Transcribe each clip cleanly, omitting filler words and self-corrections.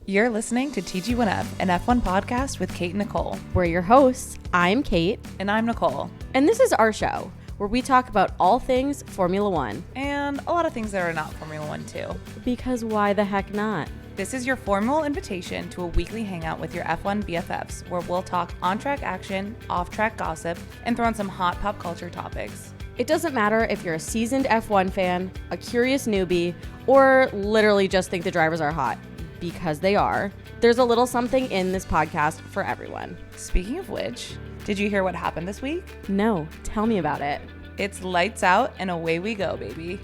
You're listening to TG1F, an F1 podcast with Kate and Nicole. We're your hosts. I'm Kate. And I'm Nicole. And this is our show, where we talk about all things Formula One. And a lot of things that are not Formula One, too. Because why the heck not? This is your formal invitation to a weekly hangout with your F1 BFFs, where we'll talk on-track action, off-track gossip, and throw in some hot pop culture topics. It doesn't matter if you're a seasoned F1 fan, a curious newbie, or literally just think the drivers are hot. Because they are. There's a little something in this podcast for everyone. Speaking of which, did you hear what happened this week? No, tell me about it. It's lights out and away we go, baby.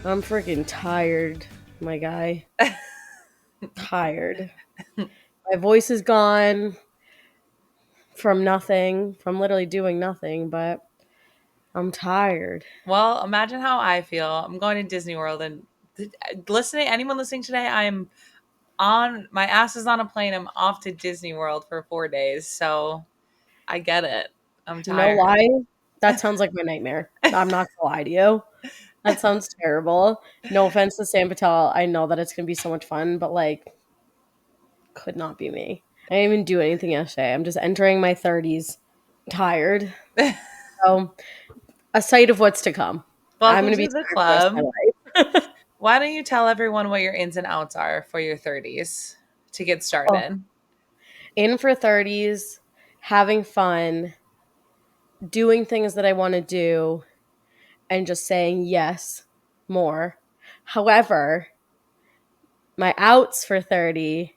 I'm freaking tired, my guy. Tired. My voice is gone from nothing, from literally doing nothing, but I'm tired. Well, imagine how I feel. I'm going to Disney World and anyone listening today, my ass is on a plane. I'm off to Disney World for 4 days. So I get it. I'm tired. You know why? That sounds like my nightmare. I'm not gonna lie to you. That sounds terrible. No offense to Sam Patel. I know that it's gonna be so much fun, but could not be me. I didn't even do anything yesterday. I'm just entering my 30s, tired. So a sight of what's to come. Welcome I'm gonna to be the tired club. for the rest of my life. Why don't you tell everyone what your ins and outs are for your 30s to get started? In for 30s, having fun, doing things that I want to do, and just saying yes more. However, my outs for 30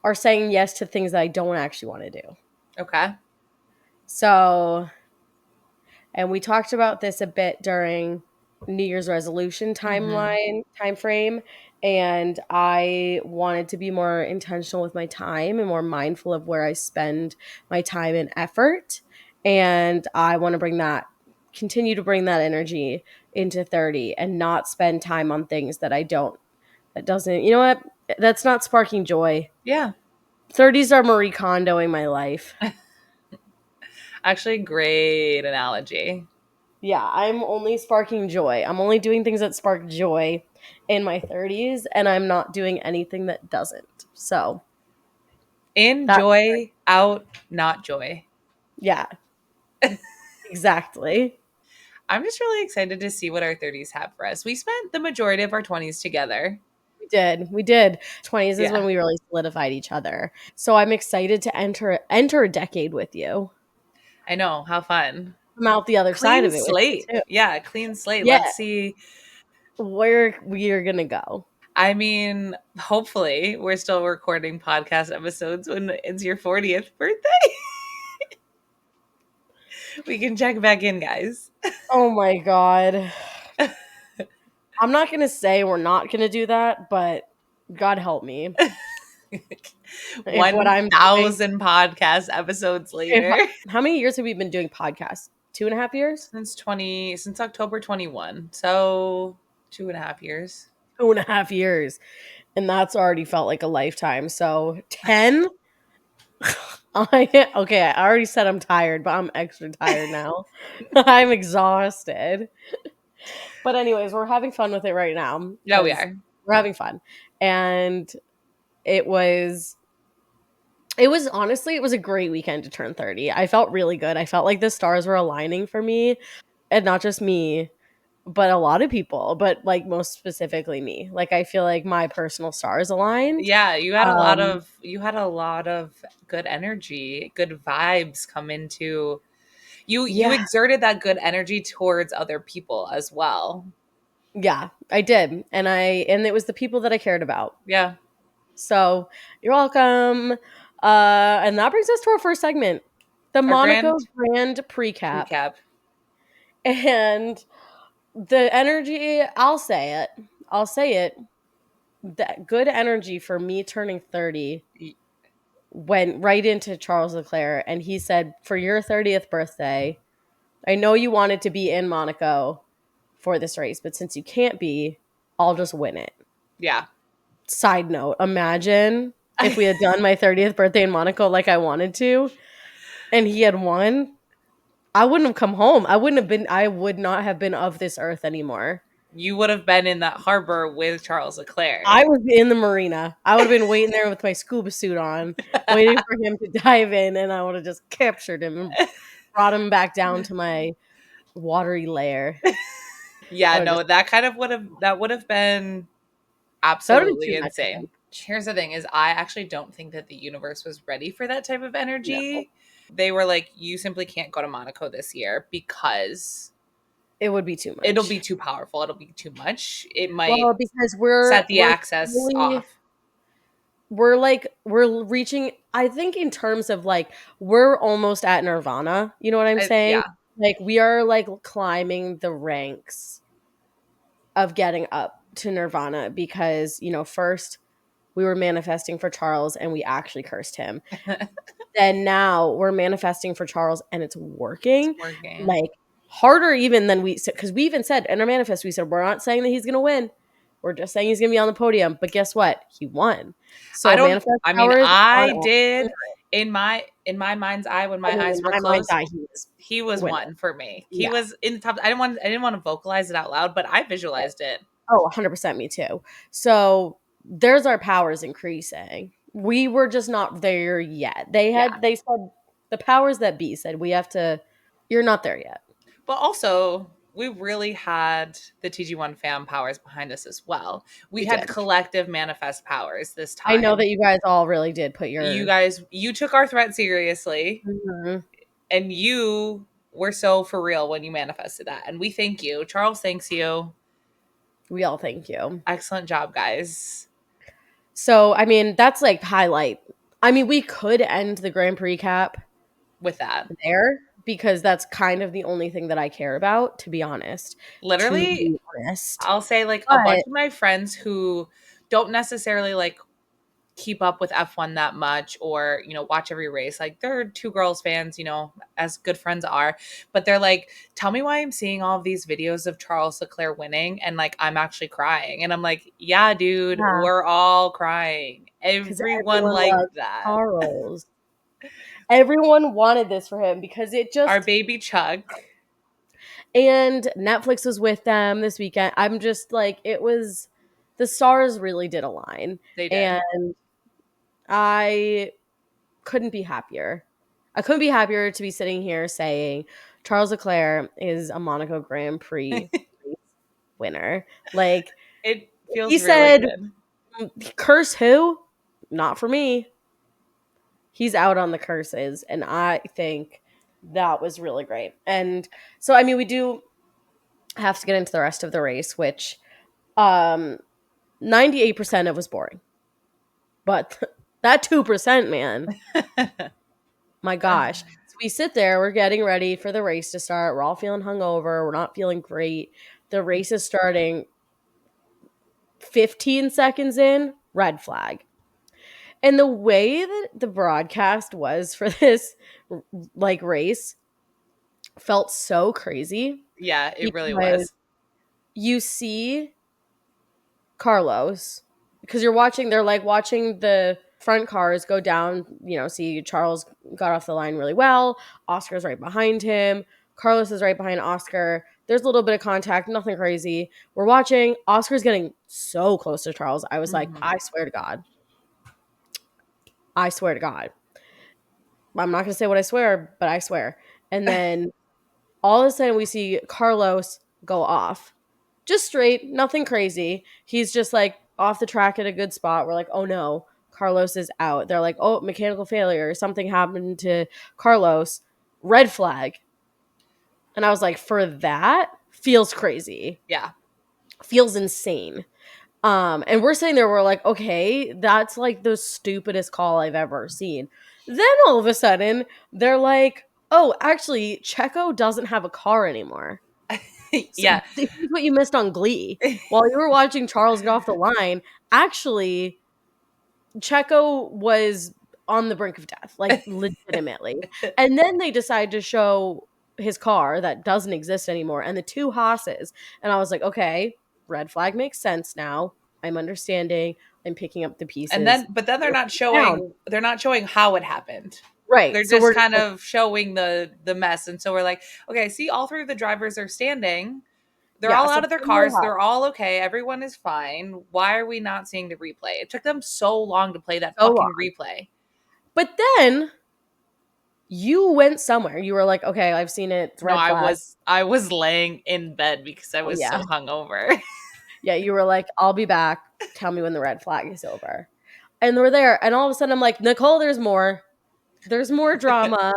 are saying yes to things that I don't actually want to do. Okay. So, and we talked about this a bit during New Year's resolution time frame, and I wanted to be more intentional with my time and more mindful of where I spend my time and effort. And I want to continue to bring that energy into 30 and not spend time on things that you know what? That's not sparking joy. Yeah. 30s are Marie Kondoing my life. Actually, great analogy. Yeah, I'm only sparking joy. I'm only doing things that spark joy in my 30s, and I'm not doing anything that doesn't. So, in joy, out, not joy. Yeah, exactly. I'm just really excited to see what our 30s have for us. We spent the majority of our 20s together. We did. 20s is when we really solidified each other. So I'm excited to enter a decade with you. I know. How fun. I'm out the other side of it. Slate. Yeah, clean slate. Yeah. Let's see where we are going to go. I mean, hopefully we're still recording podcast episodes when it's your 40th birthday. We can check back in, guys. Oh my God. I'm not going to say we're not going to do that, but God help me. 1,000 podcast episodes later. How many years have we been doing podcasts? 2.5 years? Since October 21. So 2.5 years. 2.5 years. And that's already felt like a lifetime. So 10? I already said I'm tired, but I'm extra tired now. I'm exhausted. But anyways, we're having fun with it right now. Yeah, we are. We're having fun. And it was honestly a great weekend to turn 30. I felt really good. I felt like the stars were aligning for me, and not just me, but a lot of people, but most specifically me. I feel like my personal stars aligned. Yeah, you had a lot of good energy, good vibes come into you. You exerted that good energy towards other people as well. Yeah, I did. And it was the people that I cared about. Yeah. So you're welcome. And that brings us to our first segment, the Monaco Grand Prix recap. And the energy, I'll say it, that good energy for me turning 30 went right into Charles Leclerc. And he said, for your 30th birthday, I know you wanted to be in Monaco for this race, but since you can't be, I'll just win it. Yeah. Side note, imagine if we had done my 30th birthday in Monaco like I wanted to, and he had won. I wouldn't have come home. I would not have been of this earth anymore. you would have been in that harbor with Charles Leclerc. I was in the marina. I would have been waiting there with my scuba suit on, waiting for him to dive in, and I would have just captured him and brought him back down to my watery lair. Yeah, no, that would have been absolutely too much for insane. him. Here's the thing is I actually don't think that the universe was ready for that type of energy. No. They were like, you simply can't go to Monaco this year because it would be too much. It'll be too powerful. It'll be too much. It might because we're set the access off. We're reaching, I think, in terms of like we're almost at Nirvana. You know what I'm saying? Yeah. Like we are like climbing the ranks of getting up to Nirvana because, you know, first we were manifesting for Charles and we actually cursed him. Then now we're manifesting for Charles and it's working. Like harder even than because we even said in our manifest, we said, we're not saying that he's going to win. We're just saying he's going to be on the podium. But guess what? He won. So I did in my mind's eye when my eyes were closed. He was one for me. He was in the top. I didn't want to vocalize it out loud, but I visualized it. Oh, 100% me too. So there's our powers increasing. We were just not there yet. They said, the powers that be said, you're not there yet. But also, we really had the TG1 fam powers behind us as well. We had collective manifest powers this time. I know that you guys all really did put you took our threat seriously. Mm-hmm. And you were so for real when you manifested that. And we thank you. Charles thanks you. We all thank you. Excellent job, guys. So, I mean, that's like highlight. I mean, we could end the Grand Prix cap with that there because that's kind of the only thing that I care about, to be honest. Literally, I'll say like a bunch of my friends who don't necessarily like keep up with F1 that much or, you know, watch every race. Like they're two girls fans, you know, as good friends are, but they're like, tell me why I'm seeing all of these videos of Charles Leclerc winning and like I'm actually crying. And I'm like, yeah, dude, we're all crying. Everyone liked that. Charles. Everyone wanted this for him because it just our baby Chuck. And Netflix was with them this weekend. I'm just like, the stars really did align. They did. And I couldn't be happier. I couldn't be happier to be sitting here saying Charles Leclerc is a Monaco Grand Prix winner. Like it feels he really said, good. Curse who? Not for me. He's out on the curses. And I think that was really great. And so, I mean, we do have to get into the rest of the race, which 98% of it was boring. But that 2%, man. My gosh. So we sit there, we're getting ready for the race to start. We're all feeling hungover. We're not feeling great. The race is starting 15 seconds in, red flag. And the way that the broadcast was for this like race felt so crazy. Yeah, it really was. You see Carlos, because they're like watching the front cars go down, you know, see Charles got off the line really well. Oscar's right behind him. Carlos is right behind Oscar. There's a little bit of contact, nothing crazy. We're watching. Oscar's getting so close to Charles. I was like, I swear to God. I swear to God. I'm not going to say what I swear, but I swear. And then all of a sudden we see Carlos go off. Just straight, nothing crazy. He's just like off the track at a good spot. We're like, oh no, Carlos is out. They're like, oh, mechanical failure. Something happened to Carlos. Red flag. And I was like, for that? Feels crazy. Yeah. Feels insane. And we're sitting there, we're like, okay, that's like the stupidest call I've ever seen. Then all of a sudden, they're like, oh, actually, Checo doesn't have a car anymore. Yeah. This is what you missed on Glee. While you were watching Charles get off the line, actually, Checo was on the brink of death, like legitimately. And then they decide to show his car that doesn't exist anymore and the two Haas's. And I was like, okay, red flag makes sense now. I'm understanding. I'm picking up the pieces. But then they're not showing how it happened. Right. They're just kind of showing the mess. And so we're like, okay, see, all three of the drivers are standing. They're all out of their cars. They're all okay. Everyone is fine. Why are we not seeing the replay? It took them so long to play that fucking replay. But then you went somewhere. You were like, okay, I've seen it. It's red flag. I was laying in bed because I was so hungover. Yeah, you were like, I'll be back. Tell me when the red flag is over. And we're there. And all of a sudden I'm like, Nicole, there's more. There's more drama.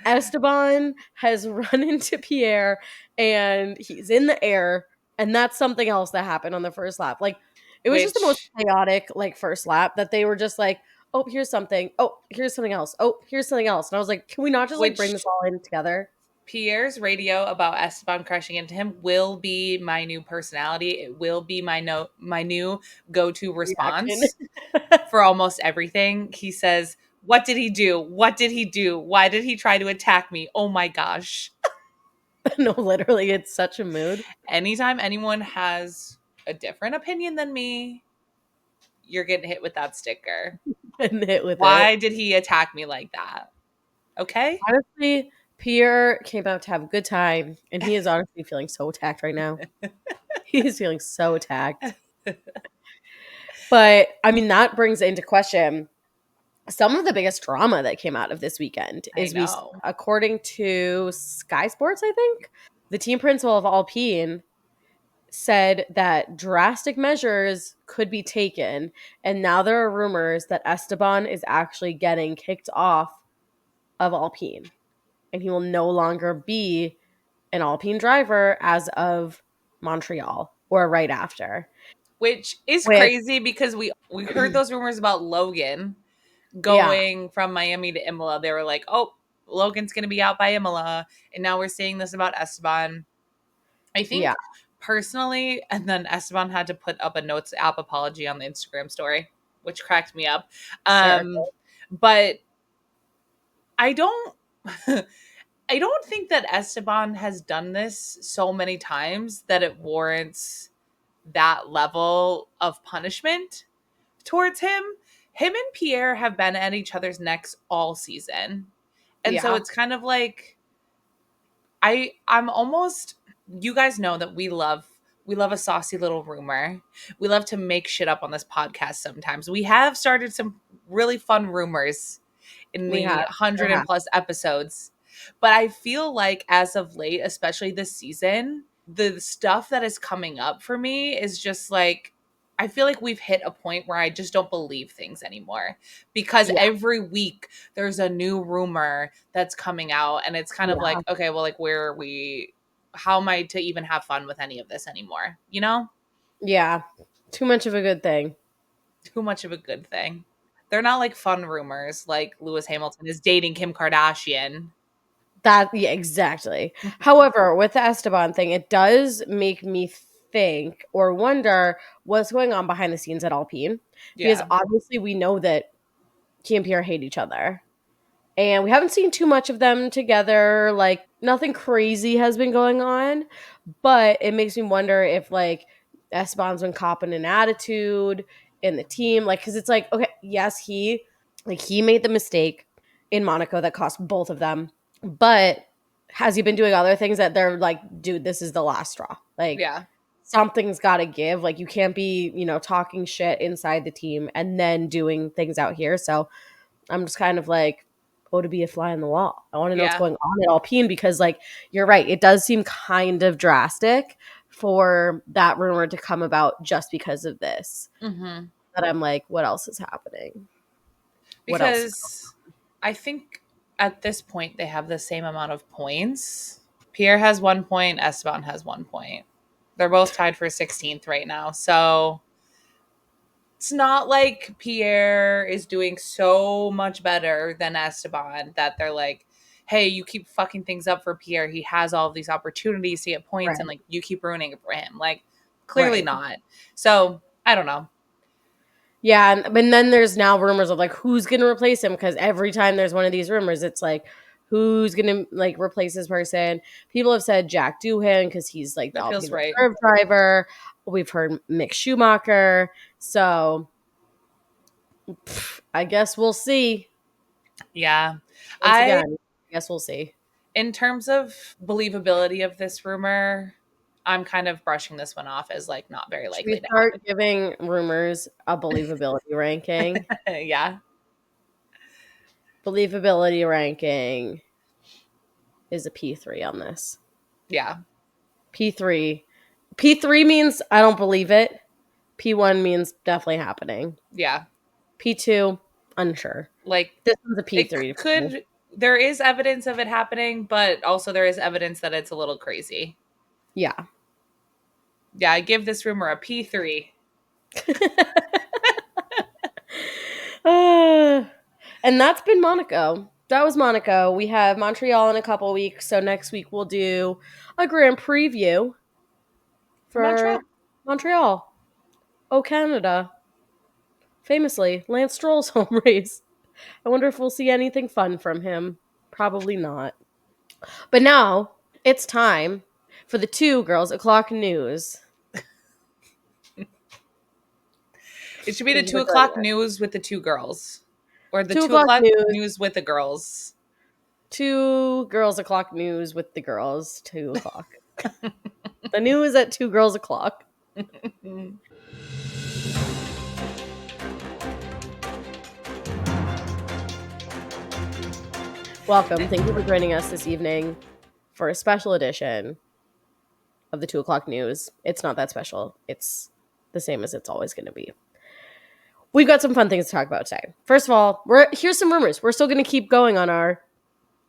Esteban has run into Pierre and he's in the air. And that's something else that happened on the first lap. Like, it was just the most chaotic, like, first lap that they were just like, oh, here's something. Oh, here's something else. Oh, here's something else. And I was like, can we not just like bring this all in together? Pierre's radio about Esteban crashing into him will be my new personality. It will be my new go-to response for almost everything. He says, "What did he do? What did he do? Why did he try to attack me? Oh my gosh." No, literally, it's such a mood. Anytime anyone has a different opinion than me, you're getting hit with that sticker. And hit with Why did he attack me like that? Okay. Honestly, Pierre came out to have a good time, and he is honestly feeling so attacked right now. He is feeling so attacked. But, I mean, that brings into question some of the biggest drama that came out of this weekend. According to Sky Sports, I think, the team principal of Alpine said that drastic measures could be taken, and now there are rumors that Esteban is actually getting kicked off of Alpine, and he will no longer be an Alpine driver as of Montreal or right after. Which is crazy because we heard those rumors about Logan going from Miami to Imola. They were like, oh, Logan's going to be out by Imola. And now we're seeing this about Esteban. I think personally, and then Esteban had to put up a notes app apology on the Instagram story, which cracked me up. But I don't I don't think that Esteban has done this so many times that it warrants that level of punishment towards him. Him and Pierre have been at each other's necks all season. And so it's kind of like I'm almost, you guys know that we love a saucy little rumor. We love to make shit up on this podcast sometimes. We have started some really fun rumors in the 100 and plus episodes. But I feel like as of late, especially this season, the stuff that is coming up for me is just like, I feel like we've hit a point where I just don't believe things anymore because every week there's a new rumor that's coming out and it's kind of like, okay, well, like where are we? How am I to even have fun with any of this anymore? You know? Yeah. Too much of a good thing. Too much of a good thing. They're not like fun rumors like Lewis Hamilton is dating Kim Kardashian. Exactly. However, with the Esteban thing, it does make me think or wonder what's going on behind the scenes at Alpine. Because obviously we know that he and Pierre hate each other. And we haven't seen too much of them together. Like, nothing crazy has been going on. But it makes me wonder if, like, Esteban's been copping an attitude in the team. Like, because it's like, okay, yes, he made the mistake in Monaco that cost both of them. But has he been doing other things that they're like, dude, this is the last straw? Like, something's got to give. Like, you can't be, talking shit inside the team and then doing things out here. So I'm just kind of like, to be a fly on the wall. I want to know what's going on at Alpine because, like, you're right. It does seem kind of drastic for that rumor to come about just because of this. Mm-hmm. But I'm like, what else is happening? Because I think at this point they have the same amount of points. Pierre has 1 point. Esteban has 1 point. They're both tied for 16th right now. So it's not like Pierre is doing so much better than Esteban that they're like, hey, you keep fucking things up for Pierre. He has all of these opportunities to get points and like you keep ruining it for him. Like, clearly not. So I don't know. Yeah, and then there's now rumors of like who's gonna replace him because every time there's one of these rumors, it's like who's gonna like replace this person. People have said Jack Doohan because he's like the Alpine reserve driver. We've heard Mick Schumacher. So I guess we'll see. Yeah. I guess we'll see. In terms of believability of this rumor, I'm kind of brushing this one off as like not very Should likely we to start happen. giving rumors a believability ranking? Yeah. Believability ranking is a P3 on this. Yeah. P3. P3 means I don't believe it. P1 means definitely happening. Yeah. P2, unsure. Like This one's a it P3. there is evidence of it happening, but also there is evidence that it's a little crazy. Yeah. Yeah, I give this rumor a P3. And that's been Monaco. That was Monaco. We have Montreal in a couple weeks, so next week we'll do a grand preview for Montreal. Oh, Canada. Famously, Lance Stroll's home race. I wonder if we'll see anything fun from him. Probably not. But now it's time for the 2 Girls O'Clock news. It should be the 2:00 news with the 2 girls. Or the 2:00 news with the girls. 2 Girls O'Clock news with the girls. 2:00. The news at 2 Girls O'Clock. Welcome. Thank you for joining us this evening for a special edition of the 2:00 news. It's not that special. It's the same as it's always going to be. We've got some fun things to talk about today. First of all, here's some rumors. We're still going to keep going on our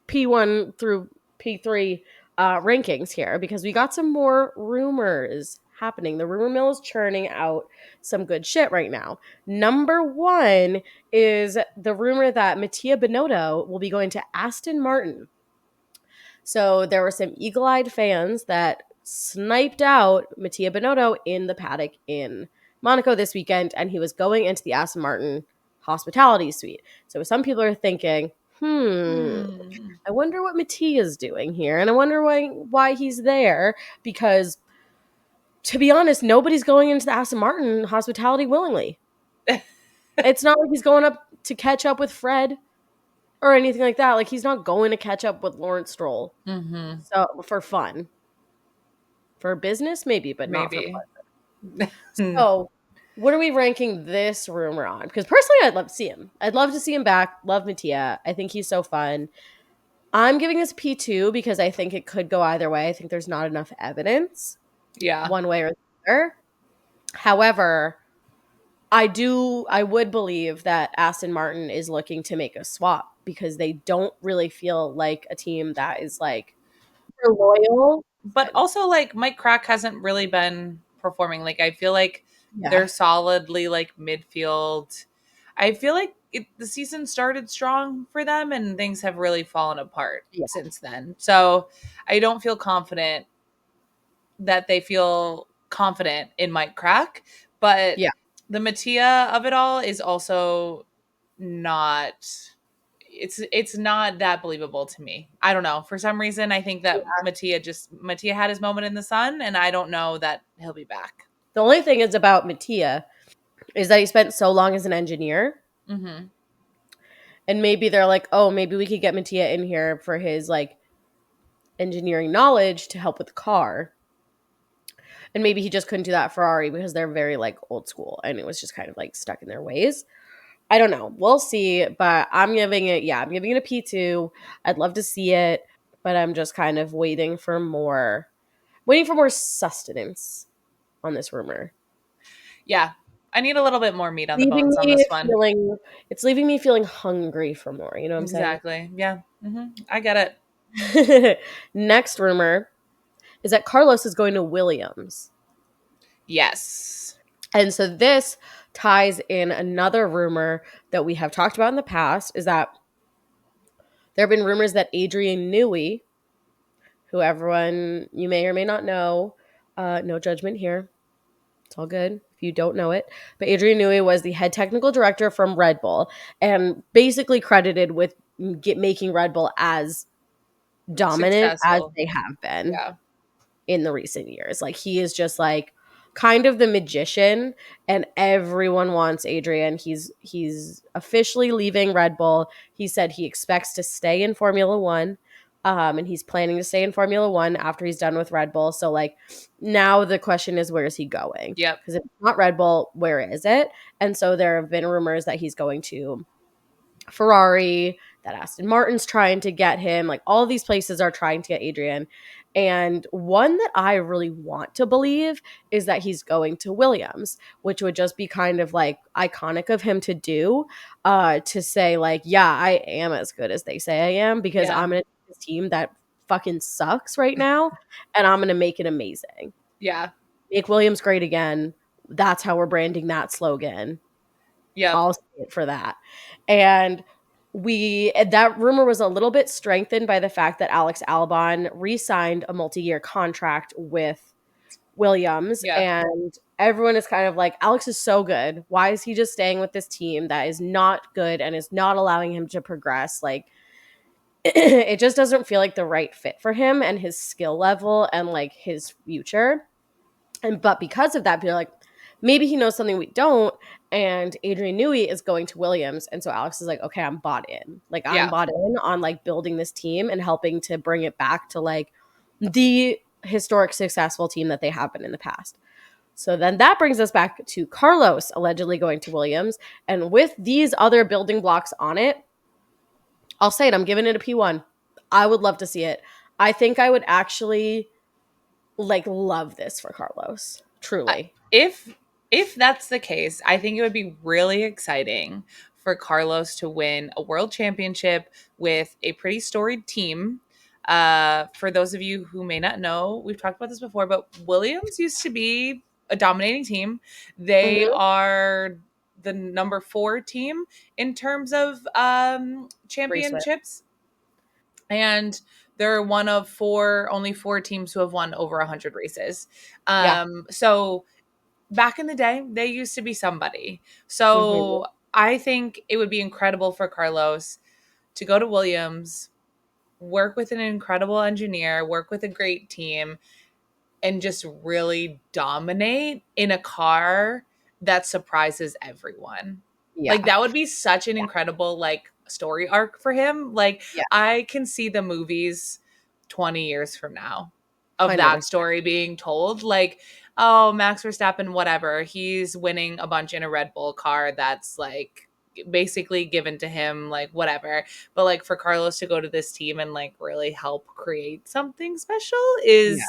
P1 through P3 rankings here because we got some more rumors happening. The rumor mill is churning out some good shit right now. Number 1 is the rumor that Mattia Binotto will be going to Aston Martin. So there were some eagle-eyed fans that sniped out Mattia Binotto in the paddock in Monaco this weekend, and he was going into the Aston Martin hospitality suite. So some people are thinking, I wonder what Mattia's doing here, and I wonder why he's there, because to be honest, nobody's going into the Aston Martin hospitality willingly. It's not like he's going up to catch up with Fred or anything like that. Like, he's not going to catch up with Lawrence Stroll. Mm-hmm. So, for fun. For business, maybe, but not for fun. So, what are we ranking this rumor on? Because personally, I'd love to see him. I'd love to see him back. Love Mattia. I think he's so fun. I'm giving this P2 because I think it could go either way. I think there's not enough evidence. Yeah. One way or the other. However, I would believe that Aston Martin is looking to make a swap because they don't really feel like a team that is like loyal. But also, like, Mike Crack hasn't really been performing. Like, I feel like they're solidly like midfield. I feel like the season started strong for them and things have really fallen apart since then. So I don't feel confident that they feel confident in Mike Crack, but the Mattia of it all is also not, it's not that believable to me. I don't know. For some reason, I think that Mattia had his moment in the sun, and I don't know that he'll be back. The only thing is about Mattia is that he spent so long as an engineer. Mm-hmm. And maybe they're like, oh, maybe we could get Mattia in here for his like engineering knowledge to help with the car. And maybe he just couldn't do that at Ferrari because they're very like old school and it was just kind of like stuck in their ways. I don't know. We'll see. But I'm giving it a P2. I'd love to see it, but I'm just kind of waiting for more sustenance on this rumor. Yeah. I need a little bit more meat on the bones on this one. It's leaving me feeling hungry for more. You know what I'm saying? Exactly. Yeah. Mm-hmm. I get it. Next rumor is that Carlos is going to Williams. Yes. And so this ties in another rumor that we have talked about in the past, is that there have been rumors that Adrian Newey, who everyone you may or may not know, no judgment here. It's all good if you don't know it. But Adrian Newey was the head technical director from Red Bull and basically credited with making Red Bull as dominant as they have been in the recent years. Like, he is just like kind of the magician and everyone wants Adrian. He's officially leaving Red Bull. He said he expects to stay in Formula One, And he's planning to stay in Formula One after he's done with Red Bull. So, like, now the question is, where is he going? Yep. Because if it's not Red Bull, where is it? And so there have been rumors that he's going to Ferrari, that Aston Martin's trying to get him. Like, all these places are trying to get Adrian. And one that I really want to believe is that he's going to Williams, which would just be kind of like iconic of him to do, to say like, yeah, I am as good as they say I am, because I'm going to take this team that fucking sucks right now and I'm going to make it amazing. Yeah. Make Williams great again. That's how we're branding that slogan. Yeah. I'll say it for that. And that rumor was a little bit strengthened by the fact that Alex Albon re-signed a multi-year contract with Williams. And everyone is kind of like, Alex is so good. Why is he just staying with this team that is not good and is not allowing him to progress? Like, it just doesn't feel like the right fit for him and his skill level and like his future. But because of that, people are like, maybe he knows something we don't. And Adrian Newey is going to Williams. And so Alex is like, okay, I'm bought in. Like, I'm bought in on like building this team and helping to bring it back to like the historic successful team that they have been in the past. So then that brings us back to Carlos allegedly going to Williams. And with these other building blocks on it, I'll say it, I'm giving it a P1. I would love to see it. I think I would actually like love this for Carlos. Truly. If that's the case, I think it would be really exciting for Carlos to win a world championship with a pretty storied team. For those of you who may not know, we've talked about this before, but Williams used to be a dominating team. They are the number 4 team in terms of championships. And they're one of only 4 teams who have won over 100 races. So back in the day, they used to be somebody. So I think it would be incredible for Carlos to go to Williams, work with an incredible engineer, work with a great team, and just really dominate in a car that surprises everyone. Like, that would be such an incredible like story arc for him. Like, I can see the movies 20 years from now of 100%. That story being told. Like, oh, Max Verstappen, whatever, he's winning a bunch in a Red Bull car that's like basically given to him, like whatever. But like for Carlos to go to this team and like really help create something special is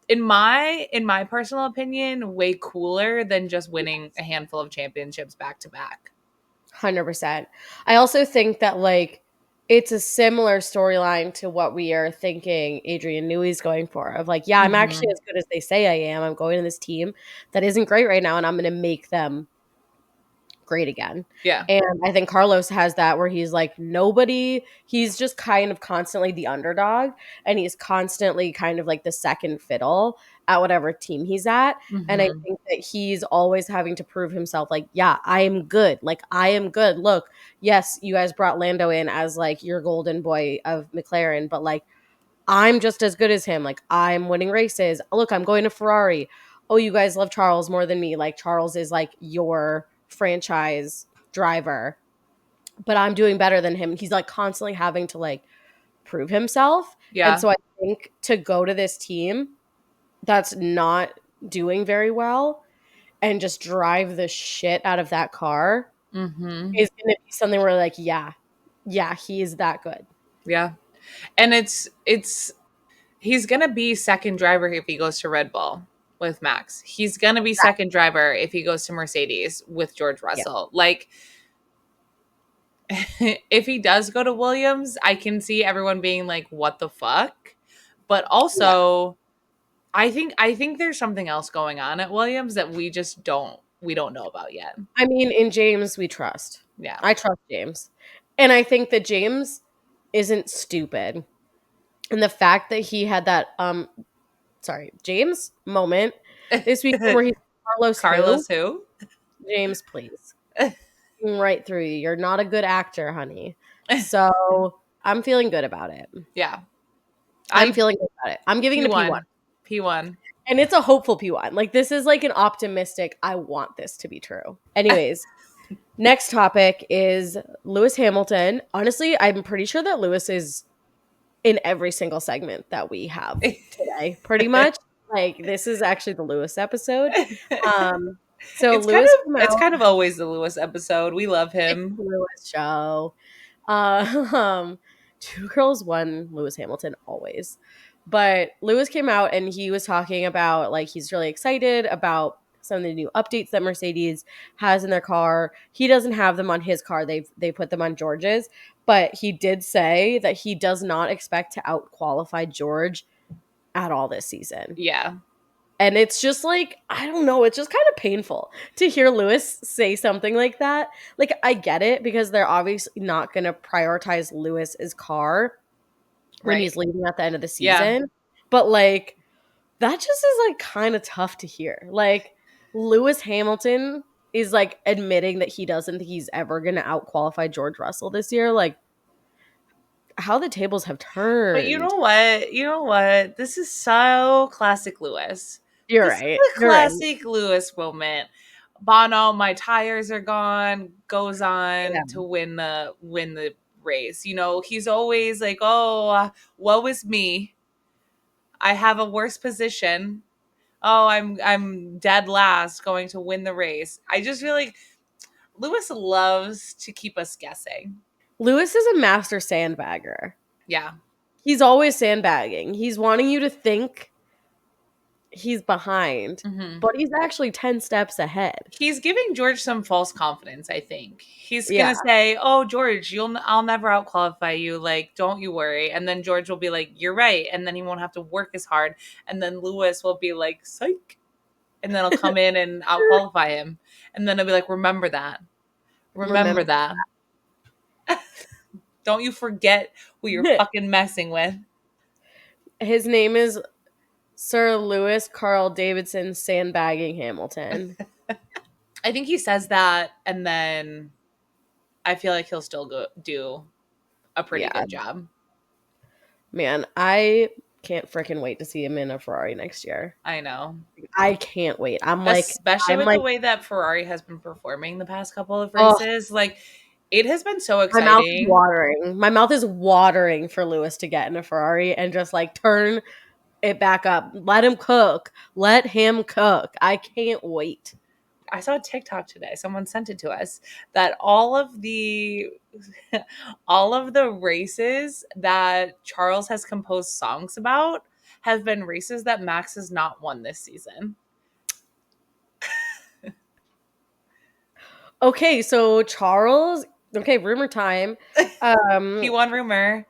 in my personal opinion way cooler than just winning a handful of championships back to back. 100%. I also think that like it's a similar storyline to what we are thinking Adrian Newey's going for, of like, yeah, I'm actually as good as they say I am. I'm going to this team that isn't great right now and I'm going to make them great again. Yeah. And I think Carlos has that where he's like he's just kind of constantly the underdog and he's constantly kind of like the second fiddle at whatever team he's at. And I think that he's always having to prove himself like, yeah, I am good. Like, I am good. Look, yes, you guys brought Lando in as like your golden boy of McLaren, but like, I'm just as good as him. Like, I'm winning races. Look, I'm going to Ferrari. Oh, you guys love Charles more than me. Like, Charles is like your franchise driver, but I'm doing better than him. He's like constantly having to like prove himself. Yeah. And so I think to go to this team that's not doing very well and just drive the shit out of that car is going to be something where like, yeah, he is that good. Yeah. And he's going to be second driver if he goes to Red Bull with Max. He's going to be second driver if he goes to Mercedes with George Russell. Yeah. Like, if he does go to Williams, I can see everyone being like, what the fuck? But also, I think there's something else going on at Williams that we don't know about yet. I mean, in James, we trust. Yeah. I trust James. And I think that James isn't stupid. And the fact that he had that James moment this week where he's Carlos who? James, please. Right through you. You're not a good actor, honey. So I'm feeling good about it. Yeah. I'm feeling good about it. I'm giving it a P1. P1. And it's a hopeful P1. Like, this is like an optimistic, I want this to be true. Anyways, next topic is Lewis Hamilton. Honestly, I'm pretty sure that Lewis is in every single segment that we have today, pretty much. Like, this is actually the Lewis episode. So it's kind of always the Lewis episode. We love him. It's the Lewis show. 2 Girls, 1 Lewis Hamilton, always. But Lewis came out and he was talking about, like, he's really excited about some of the new updates that Mercedes has in their car. He doesn't have them on his car. They put them on George's. But he did say that he does not expect to out-qualify George at all this season. Yeah. And it's just like, I don't know, it's just kind of painful to hear Lewis say something like that. Like, I get it because they're obviously not going to prioritize Lewis's car when he's leaving at the end of the season. Yeah. But, like, that just is, like, kind of tough to hear. Like, Lewis Hamilton is, like, admitting that he doesn't think he's ever going to out-qualify George Russell this year. Like, how the tables have turned. But you know what? This is so classic Lewis. You're right. This is a classic Lewis moment. Bono, my tires are gone, goes on to win the race. You know, he's always like, oh, woe is me. I have a worse position. Oh, I'm dead last, going to win the race. I just feel like Lewis loves to keep us guessing. Lewis is a master sandbagger. Yeah. He's always sandbagging. He's wanting you to think he's behind, but he's actually 10 steps ahead. He's giving George some false confidence, I think. He's going to say, oh, George, I'll never outqualify you. Like, don't you worry. And then George will be like, you're right. And then he won't have to work as hard. And then Lewis will be like, psych. And then I'll come in and outqualify him. And then I'll be like, remember that. Remember that. Don't you forget who you're fucking messing with. His name is Sir Lewis Carl Davidson sandbagging Hamilton. I think he says that, and then I feel like he'll still do a pretty good job. Man, I can't freaking wait to see him in a Ferrari next year. I know. I can't wait. Especially with the way that Ferrari has been performing the past couple of races. Like, it has been so exciting. My mouth is watering. My mouth is watering for Lewis to get in a Ferrari and just, like, turn it back up. Let him cook. Let him cook. I can't wait. I saw a TikTok today. Someone sent it to us that all of the races that Charles has composed songs about have been races that Max has not won this season. Okay, so Charles. Okay, rumor time. He won rumor.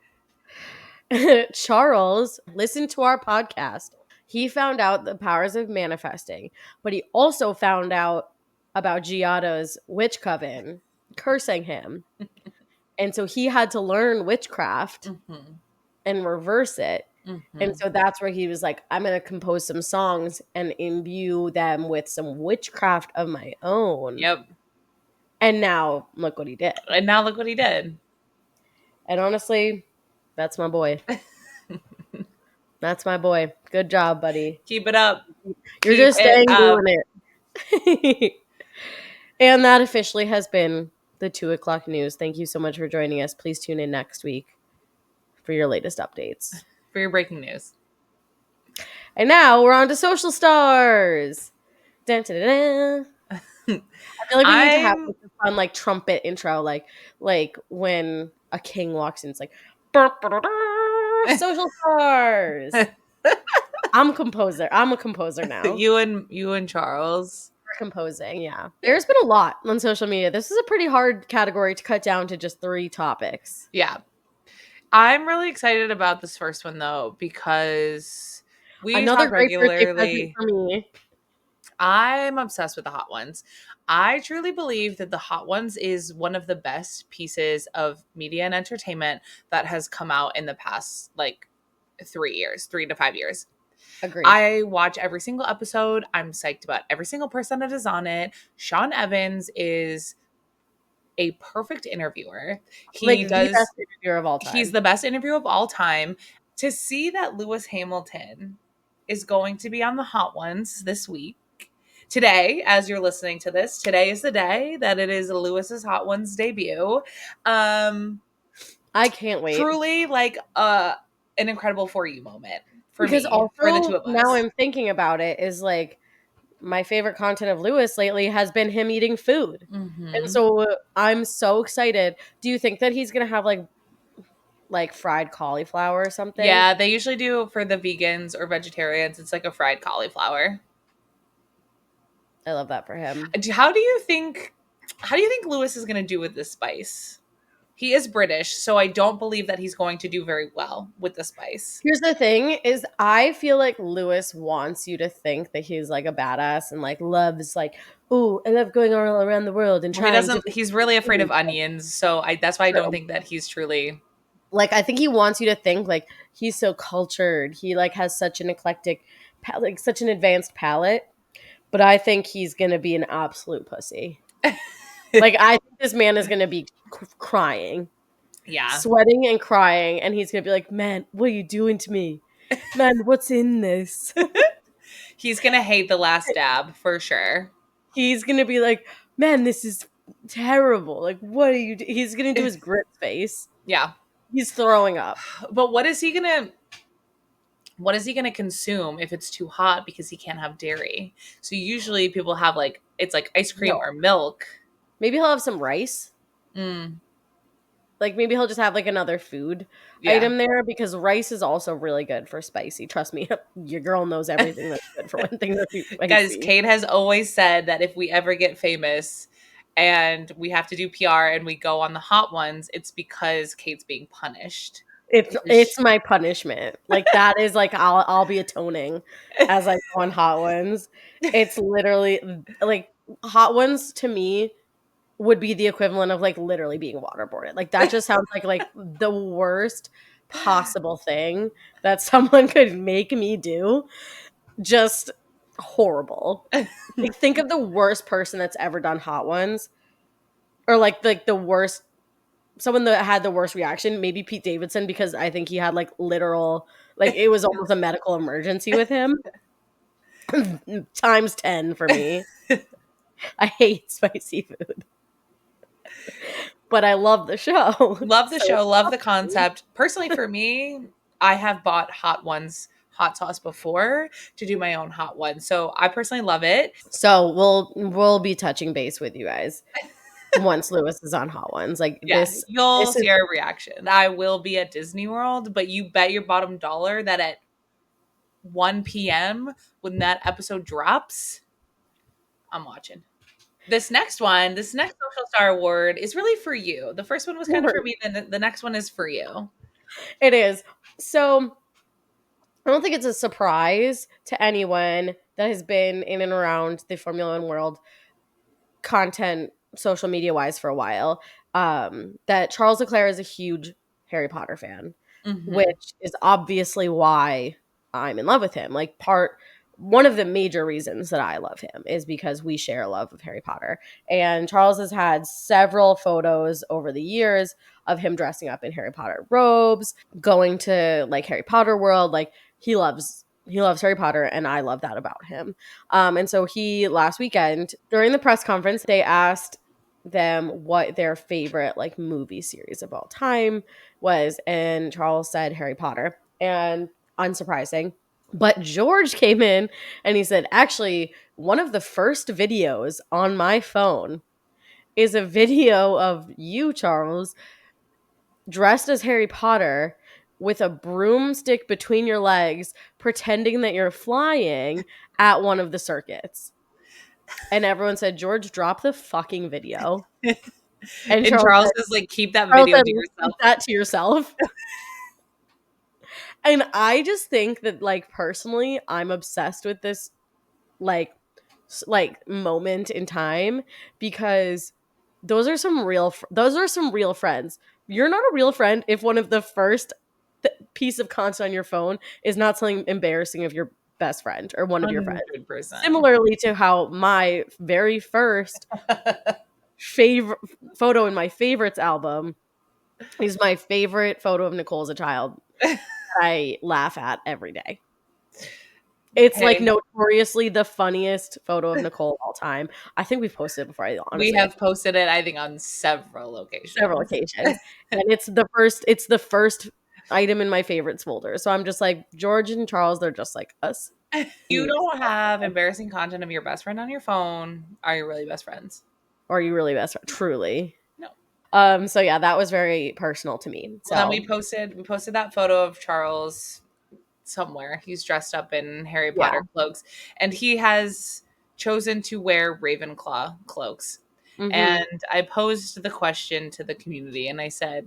Charles listened to our podcast. He found out the powers of manifesting, but he also found out about Giada's witch coven cursing him. And so he had to learn witchcraft and reverse it. And so that's where he was like, I'm going to compose some songs and imbue them with some witchcraft of my own. Yep. And now look what he did. And honestly, that's my boy. That's my boy. Good job, buddy. Keep it up. You're just staying doing it. And that officially has been the 2 o'clock news. Thank you so much for joining us. Please tune in next week for your latest updates. For your breaking news. And now we're on to Social Stars. Dun, dun, dun, dun. I feel like we need to have a fun, like, trumpet intro, like when a king walks in. It's like, Social Stars. I'm a composer now. You and Charles are composing. Yeah, there's been a lot on social media. This is a pretty hard category to cut down to just 3 topics. Yeah, I'm really excited about this first one though because another great birthday present for me. I'm obsessed with the Hot Ones. I truly believe that the Hot Ones is one of the best pieces of media and entertainment that has come out in the past, like, 3 to 5 years. Agreed. I watch every single episode. I'm psyched about every single person that is on it. Sean Evans is a perfect interviewer. The best interviewer of all time. He's the best interviewer of all time. To see that Lewis Hamilton is going to be on the Hot Ones this week, today, as you're listening to this, today is the day that it is Lewis's Hot Ones debut. I can't wait. Truly, like, an incredible For You moment for because me, for the two of us. Now I'm thinking about it, is like my favorite content of Lewis lately has been him eating food. And so I'm so excited. Do you think that he's going to have like fried cauliflower or something? Yeah, they usually do for the vegans or vegetarians. It's like a fried cauliflower. I love that for him. How do you think Lewis is going to do with this spice? He is British, so I don't believe that he's going to do very well with the spice. Here's the thing is I feel like Lewis wants you to think that he's like a badass and like loves like, ooh, I love going all around the world and trying he's really afraid of onions, so that's why I don't think that he's truly like, I think he wants you to think like he's so cultured. He like has such an eclectic like such an advanced palate, but I think he's going to be an absolute pussy. Like, I think this man is going to be crying. Yeah. Sweating and crying. And he's going to be like, man, what are you doing to me? Man, what's in this? He's going to hate the last dab for sure. He's going to be like, man, this is terrible. Like, what are you doing? He's going to do his grit face. Yeah. He's throwing up. But what is he going to consume if it's too hot because he can't have dairy? So usually people have like, it's like ice cream or milk. Maybe he'll have some rice. Like, maybe he'll just have like another food item there, because rice is also really good for spicy. Trust me, your girl knows everything that's good for when things are spicy. Guys, Kate has always said that if we ever get famous and we have to do PR and we go on the hot ones, it's because Kate's being punished. It's my punishment. Like, that is like, I'll be atoning as I go on hot ones. It's literally like, hot ones to me would be the equivalent of like literally being waterboarded. Like, that just sounds like the worst possible thing that someone could make me do. Just horrible. Like, think of the worst person that's ever done hot ones, or like the worst, someone that had the worst reaction. Maybe Pete Davidson, because I think he had like literal, like, it was almost a medical emergency with him. Times 10 for me. I hate spicy food. But I love the show. Love the show. Love the concept. Personally, for me, I have bought hot sauce before to do my own hot one. So I personally love it. So we'll be touching base with you guys once Lewis is on hot ones. Like, this, you'll see our reaction. I will be at Disney World, but you bet your bottom dollar that at 1 p.m. when that episode drops, I'm watching. This next Social Star Award is really for you. The first one was kind of for me, then the next one is for you. It is. So I don't think it's a surprise to anyone that has been in and around the Formula One world, content, social media wise, for a while, that Charles Leclerc is a huge Harry Potter fan, which is obviously why I'm in love with him. Like, one of the major reasons that I love him is because we share a love of Harry Potter. And Charles has had several photos over the years of him dressing up in Harry Potter robes, going to like Harry Potter World. Like, he loves Harry Potter, and I love that about him. And so last weekend during the press conference, they asked them what their favorite like movie series of all time was, and Charles said Harry Potter. And unsurprising, but George came in and he said, actually, one of the first videos on my phone is a video of you, Charles, dressed as Harry Potter with a broomstick between your legs, pretending that you're flying at one of the circuits. And everyone said, George, drop the fucking video. And Charles says, like, keep that video to yourself. Keep that to yourself. And I just think that, like, personally, I'm obsessed with this, like moment in time, because those are some real friends. You're not a real friend if one of the first piece of content on your phone is not something embarrassing of your best friend or one of your friends. 100%. Similarly to how my very first favorite photo in my favorites album is my favorite photo of Nicole as a child. I laugh at every day. It's like notoriously the funniest photo of Nicole of all time. I think we've posted it before. We have posted it, I think, on several occasions. And it's the first item in my favorites folder. So I'm just like, George and Charles, they're just like us. You don't have embarrassing content of your best friend on your phone. Are you really best friends? Or are you really best friend? Truly. No. So yeah, that was very personal to me. So Well, then we posted that photo of Charles somewhere. He's dressed up in Harry Potter cloaks, and he has chosen to wear Ravenclaw cloaks. Mm-hmm. And I posed the question to the community, and I said,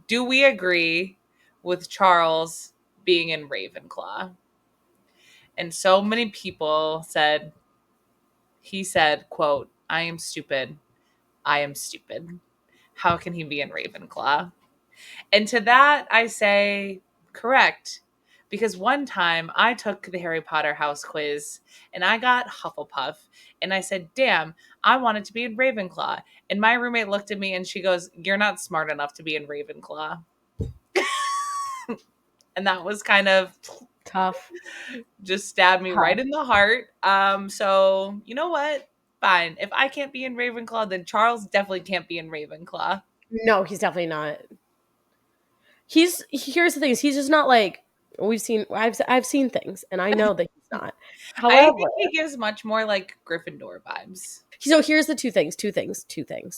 do we agree with Charles being in Ravenclaw? And so many people said, he said, quote, I am stupid. I am stupid. How can he be in Ravenclaw? And to that, I say, correct. Because one time I took the Harry Potter house quiz and I got Hufflepuff. And I said, damn, I wanted to be in Ravenclaw. And my roommate looked at me and she goes, you're not smart enough to be in Ravenclaw. And that was kind of tough. Just stabbed me right in the heart. So you know what? Fine. If I can't be in Ravenclaw, then Charles definitely can't be in Ravenclaw. No, he's definitely not. Here's the thing: he's just not like I've seen things, and I know that he's not. However, I think he gives much more like Gryffindor vibes. So here's the two things.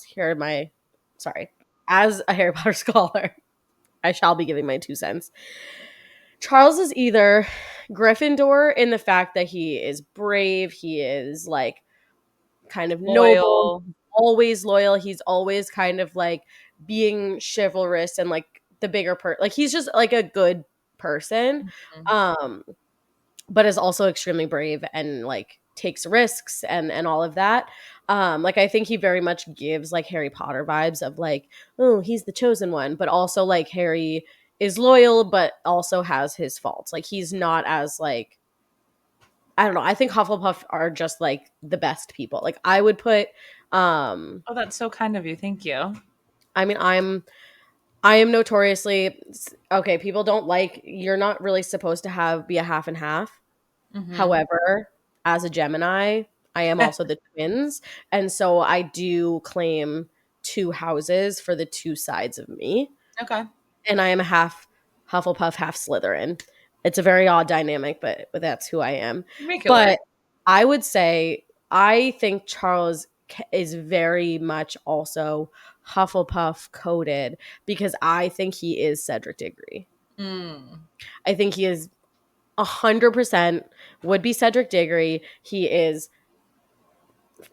Here are my as a Harry Potter scholar, I shall be giving my 2 cents. Charles is either Gryffindor in the fact that he is brave, he is like kind of noble, always loyal, he's always kind of like being chivalrous and like the bigger like he's just like a good person. Mm-hmm. But is also extremely brave and like takes risks and all of that. Like I think he very much gives like Harry Potter vibes of like, oh, he's the chosen one, but also like Harry is loyal but also has his faults. Like he's not as like, I don't know. I think Hufflepuff are just like the best people. Like I would put oh, that's so kind of you. Thank you. I mean, I am notoriously okay, people don't like, you're not really supposed to be a half and half. Mm-hmm. However, as a Gemini, I am also the twins. And so I do claim 2 houses for the 2 sides of me. Okay. And I am a half Hufflepuff, half Slytherin. It's a very odd dynamic, but that's who I am. But I would say I think Charles is very much also Hufflepuff coded because I think he is Cedric Diggory. I think he is 100% would be Cedric Diggory. He is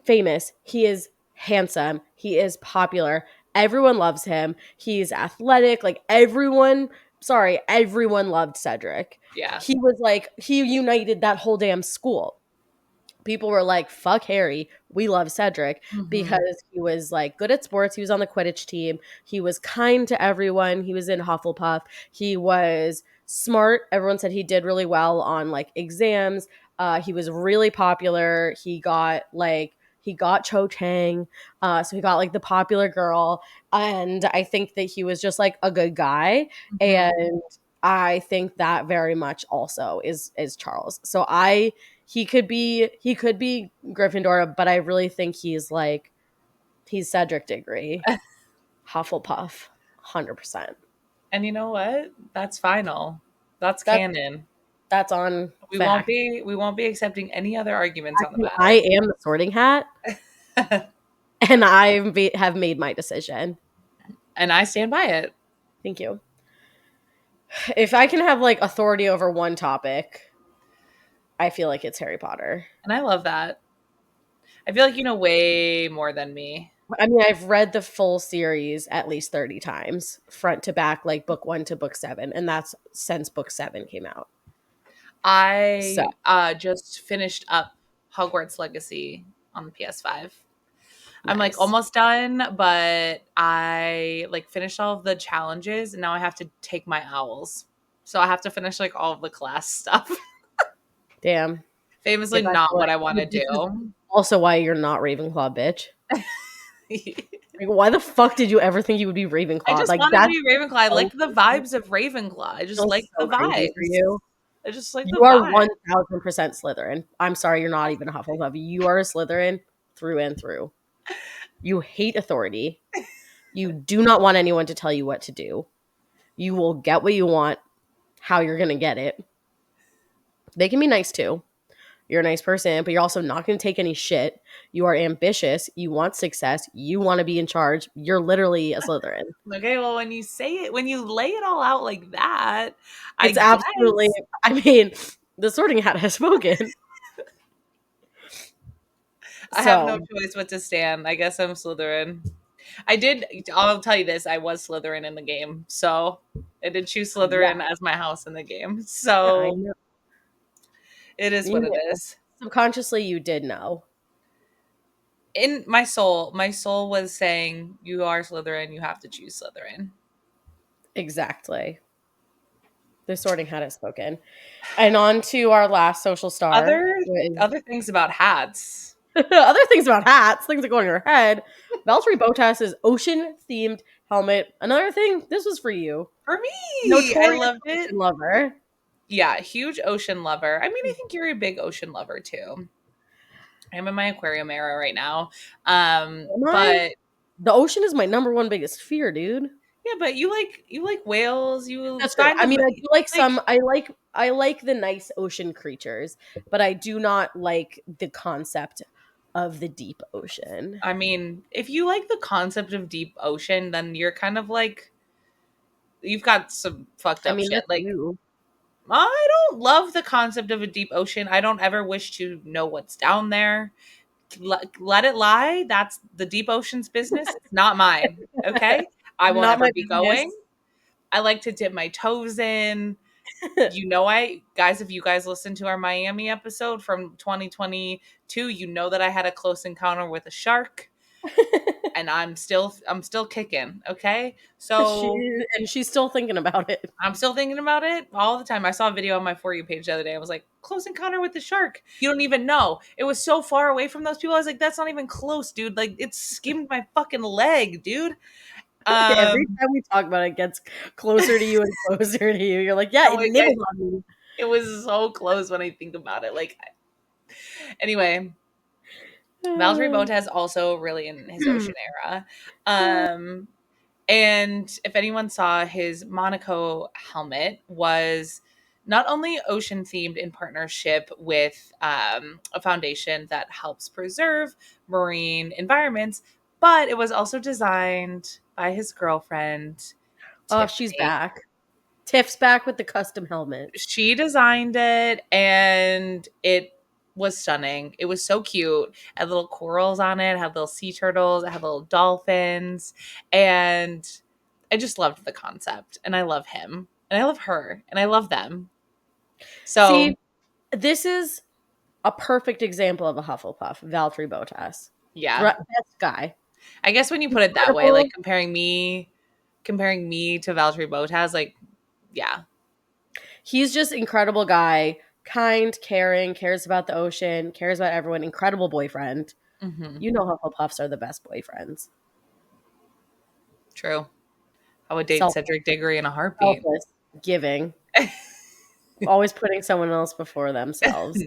famous. He is handsome. He is popular. Everyone loves him. He's athletic. Like everyone loved Cedric. Yeah. He was like, he united that whole damn school. People were like, fuck Harry. We love Cedric because he was like good at sports. He was on the Quidditch team. He was kind to everyone. He was in Hufflepuff. He was smart. Everyone said he did really well on like exams. He was really popular. He got Cho Chang. So he got like the popular girl. And I think that he was just like a good guy. And I think that very much also is Charles. So he could be Gryffindor, but I really think he's Cedric Diggory. Hufflepuff, 100%. And you know what? That's final. That's canon. That's on. We won't be accepting any other arguments on the matter. I am the Sorting Hat, and I have made my decision, and I stand by it. Thank you. If I can have like authority over one topic, I feel like it's Harry Potter. And I love that. I feel like you know way more than me. I mean, I've read the full series at least 30 times, front to back, like book 1 to book 7. And that's since book 7 came out. I just finished up Hogwarts Legacy on the PS5. Nice. I'm like almost done, but I like finished all of the challenges and now I have to take my owls. So I have to finish like all of the class stuff. Damn. Famously not what I want to do. Also why you're not Ravenclaw, bitch. Like, why the fuck did you ever think you would be Ravenclaw? I just like, wanted to be Ravenclaw. I like the vibes of Ravenclaw. I just like the vibes. For you. I just like the vibes. You are 1000% Slytherin. I'm sorry, you're not even a Hufflepuff. You are a Slytherin through and through. You hate authority. You do not want anyone to tell you what to do. You will get what you want, how you're going to get it. They can be nice too. You're a nice person, but you're also not going to take any shit. You are ambitious. You want success. You want to be in charge. You're literally a Slytherin. Okay, well, when you say it, when you lay it all out like that, I It's absolutely, guess. I mean, the Sorting Hat has spoken. I have no choice but to stand. I guess I'm Slytherin. I'll tell you this, I was Slytherin in the game. So I did choose Slytherin Yeah, as my house in the game. yeah, I So know. it is You what it knew. is. Subconsciously, you did know. In my soul was saying, you are Slytherin, you have to choose Slytherin. Exactly. The Sorting Hat has spoken. And on to our last social star. Other things about hats. Other things about hats, things that go in your head. Valtteri Bottas's ocean-themed helmet. Another thing, this was for you. For me, I Notorious loved it. ocean lover. Yeah, huge ocean lover. I mean, I think you're a big ocean lover too. I'm in my aquarium era right now. But the ocean is my number one biggest fear, dude. yeah, but you like whales. You That's true. kind I of mean, I do like like some. I like the nice ocean creatures, but I do not like the concept of the deep ocean. I mean, if you like the concept of deep ocean, then you're kind of like you've got some fucked I up mean, shit. that's Like you. I don't love the concept of a deep ocean. I don't ever wish to know what's down there. Let it lie. That's the deep ocean's business. It's not mine. Okay. I won't Not ever my be business. going. I like to dip my toes in. If you guys listened to our Miami episode from 2022, you know that I had a close encounter with a shark and I'm still kicking. Okay. So She's still thinking about it. I'm still thinking about it all the time. I saw a video on my For You page the other day. I was like, close encounter with the shark. You don't even know. It was so far away from those people. I was like, that's not even close, dude. Like, it skimmed my fucking leg, dude. Every time we talk about it, it gets closer to you and closer to you. You're like, yeah, no, it nibbled on me. it was so close when I think about it. Like, anyway, Valtteri Bottas also really in his ocean era. And if anyone saw, his Monaco helmet was not only ocean themed in partnership with a foundation that helps preserve marine environments, but it was also designed by his girlfriend, Oh, she's Tiffany. back. Tiff's back with the custom helmet. She designed it and it was stunning. It was so cute. It had little corals on it, had little sea turtles, it had little dolphins, and I just loved the concept. And I love him. And I love her. And I love them. So See, this is a perfect example of a Hufflepuff, Valtteri Bottas. yeah. Best guy. I guess when you put it that way, like comparing me to Valtteri Bottas, like, yeah. He's just incredible guy, kind, caring, cares about the ocean, cares about everyone, incredible boyfriend. Mm-hmm. You know Hufflepuffs are the best boyfriends. True. I would date Cedric Diggory in a heartbeat. Selfless, giving. Always putting someone else before themselves.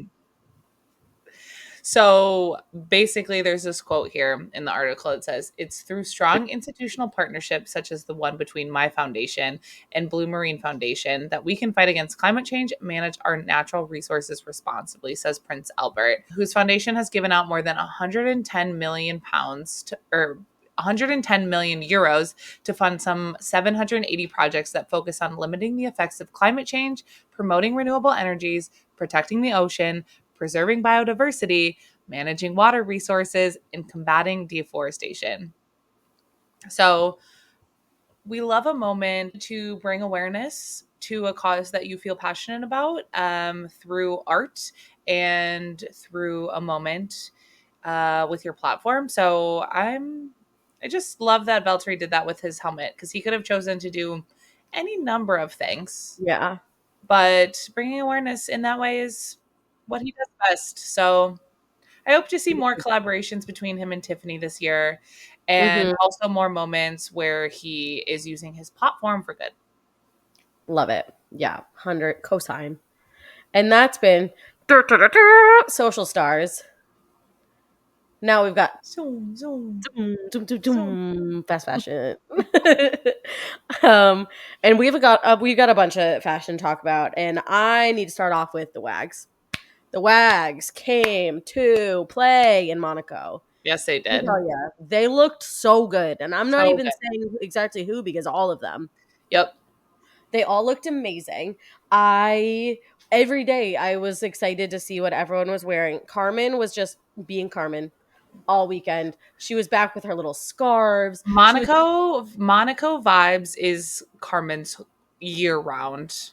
So basically, there's this quote here in the article. It says, "It's through strong institutional partnerships, such as the one between my foundation and Blue Marine Foundation, that we can fight against climate change and manage our natural resources responsibly," says Prince Albert, whose foundation has given out more than 110 million pounds to, or 110 million euros to fund some 780 projects that focus on limiting the effects of climate change, promoting renewable energies, protecting the ocean, preserving biodiversity, managing water resources, and combating deforestation. So, we love a moment to bring awareness to a cause that you feel passionate about through art and through a moment with your platform. So, I just love that Valtteri did that with his helmet because he could have chosen to do any number of things. Yeah. But bringing awareness in that way is what he does best. So I hope to see more collaborations between him and Tiffany this year and also more moments where he is using his platform for good. Love it. Yeah. 100 cosign. And that's been social stars. Now we've got Zoom, zoom, zoom. fast fashion. And we've got a bunch of fashion to talk about, and I need to start off with the Wags. The Wags came to play in Monaco. Yes, they Let me did. tell you, they looked so good, and I'm not So even good. saying exactly who because all of them. Yep. They all looked amazing. Every day I was excited to see what everyone was wearing. Carmen was just being Carmen all weekend. She was back with her little scarves. She was Monaco vibes is Carmen's year round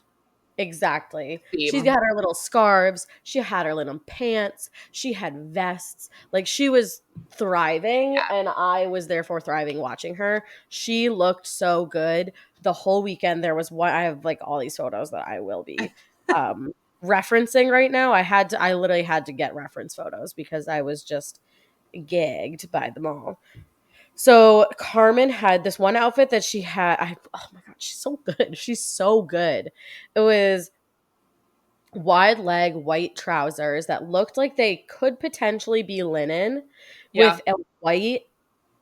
exactly. She theme. had her little scarves. She had her little pants. She had vests. Like she was thriving, and I was therefore thriving watching her. She looked so good the whole weekend. There was one. I have like all these photos that I will be um, referencing right now. I literally had to get reference photos because I was just gagged by them all. So Carmen had this one outfit that she had. Oh my god, she's so good. She's so good. It was wide leg white trousers that looked like they could potentially be linen Yeah. with a white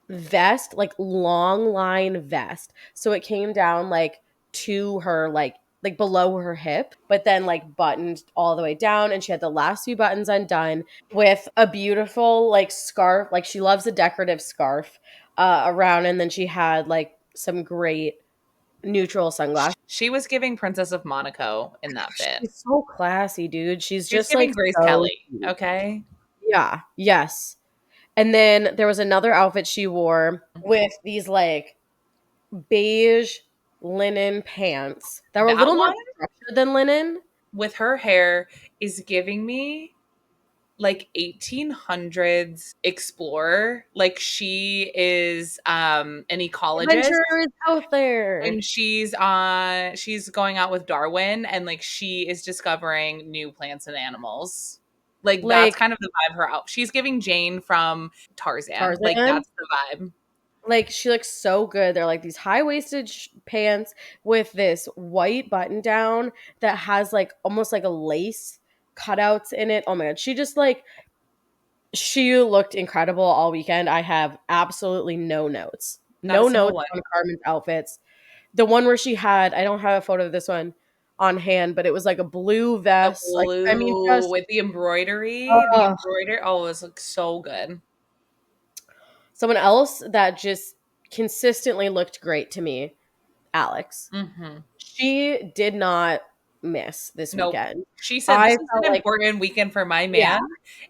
vest, like long line vest. So it came down like to her like below her hip, but then like buttoned all the way down, and she had the last few buttons undone with a beautiful like scarf. Like she loves a decorative scarf around, and then she had like some great neutral sunglasses. She was giving Princess of Monaco in that fit. She's so classy, dude. She's She was just like giving Grace so Kelly. cute. Okay. Yeah, yes. And then there was another outfit she wore with these like beige linen pants that were a That little more one structured than linen. with her hair is giving me like 1800s explorer. Like she is an ecologist, Adventure is out there. and she's going out with Darwin, and like she is discovering new plants and animals. Like that's Like kind of the vibe her out. She's giving Jane from Tarzan. Like Tarzan. that's the vibe. Like she looks so good. They're like these high-waisted pants with this white button down that has like almost like a lace cutouts in it. Oh my god, she looked incredible all weekend. I have absolutely no notes. Not a No single notes one. on Carmen's outfits. The one where she had, I don't have a photo of this one on hand, but it was like a blue The vest. Like, I mean, blue just with the embroidery. The uh, embroidery. Oh, it was like so good. someone else that just consistently looked great to me, Alex. Mm-hmm. She did not miss this Nope. weekend. She said, I "This is felt an like, important weekend for my yeah. man,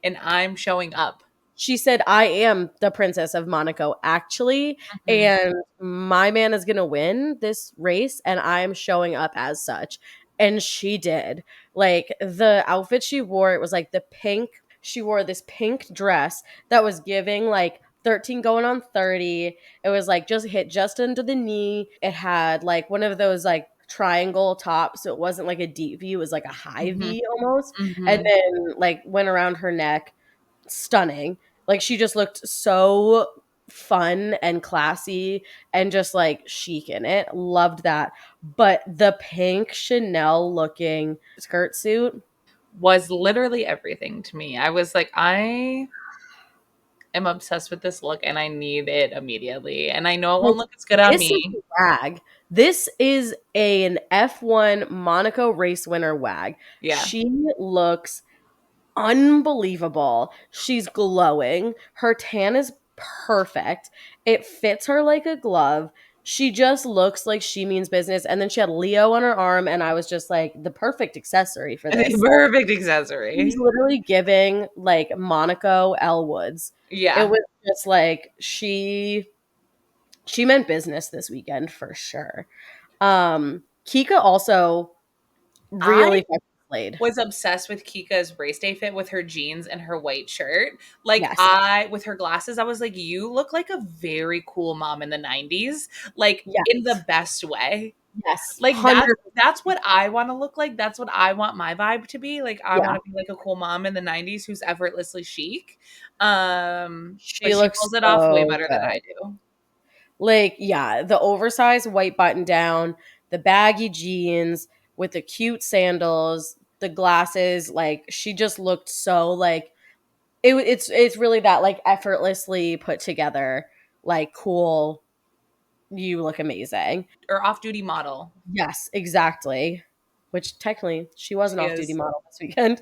and I'm showing up." She said, I am the princess of Monaco, actually, Mhm. and my man is going to win this race, and I'm showing up as such. And she did. Like, the outfit she wore, it was like the pink. She wore this pink dress that was giving like 13 going on 30. It was like just hit just under the knee. It had like one of those like triangle tops. So it wasn't like a deep V, it was like a high Mhm. V almost. And Mhm. then like went around her neck, stunning. Like she just looked so fun and classy and just like chic in it. Loved that. But the pink Chanel looking skirt suit. Was literally everything to me. I was like, I am obsessed with this look and I need it immediately. And I know it Like won't look as good on this is me. wag. This is an F1 Monaco race winner wag. Yeah. She looks unbelievable. She's glowing. Her tan is perfect. It fits her like a glove. She just looks like she means business. And then she had Leo on her arm, and I was just like, the perfect accessory for The this. perfect She's accessory. literally giving like Monaco Elwoods. It Yeah. was just like she meant business this weekend for sure. Kika also I really fucking played. was obsessed with Kika's race day fit with her jeans and her white shirt. Like Yes. I with her glasses, I was like, you look like a very cool mom in the 90s. Like in Yes. the best way. Yes. Like that's 100. that's what I want to look like. That's what I want my vibe to be. Like I Yeah. want to be like a cool mom in the 90s who's effortlessly chic. But She she looks pulls it off way so better than good. I do. Like, yeah, the oversized white button down, the baggy jeans with the cute sandals, the glasses, like she just looked so like It's really that like effortlessly put together, like cool. You look amazing. Or off-duty model. Yes, exactly. Which technically she was an She off-duty is. model this weekend.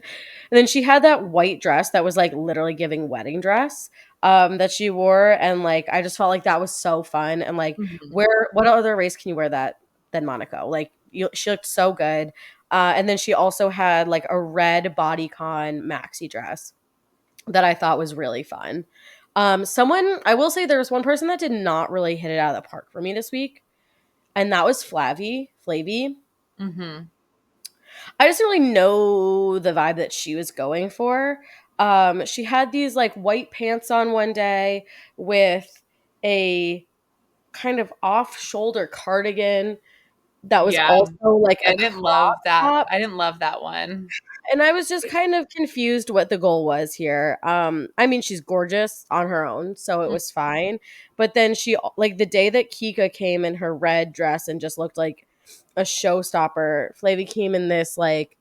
And then she had that white dress that was like literally giving wedding dress that she wore, and like I just felt like that was so fun. And like Mhm. what other race can you wear that than Monaco? Like she looked so good. And then she also had like a red bodycon maxi dress that I thought was really fun. Someone I will say there was one person that did not really hit it out of the park for me this week, and that was Flavie. Mhm. I just didn't really know the vibe that she was going for. She had these like white pants on one day with a kind of off-shoulder cardigan that was Yeah. also like I a didn't crop love that. top. I didn't love that one. And I was just kind of confused what the goal was here. I mean, she's gorgeous on her own, so it Mm. was fine. But then she, like, the day that Kika came in her red dress and just looked like a showstopper, Flavie came in this, like,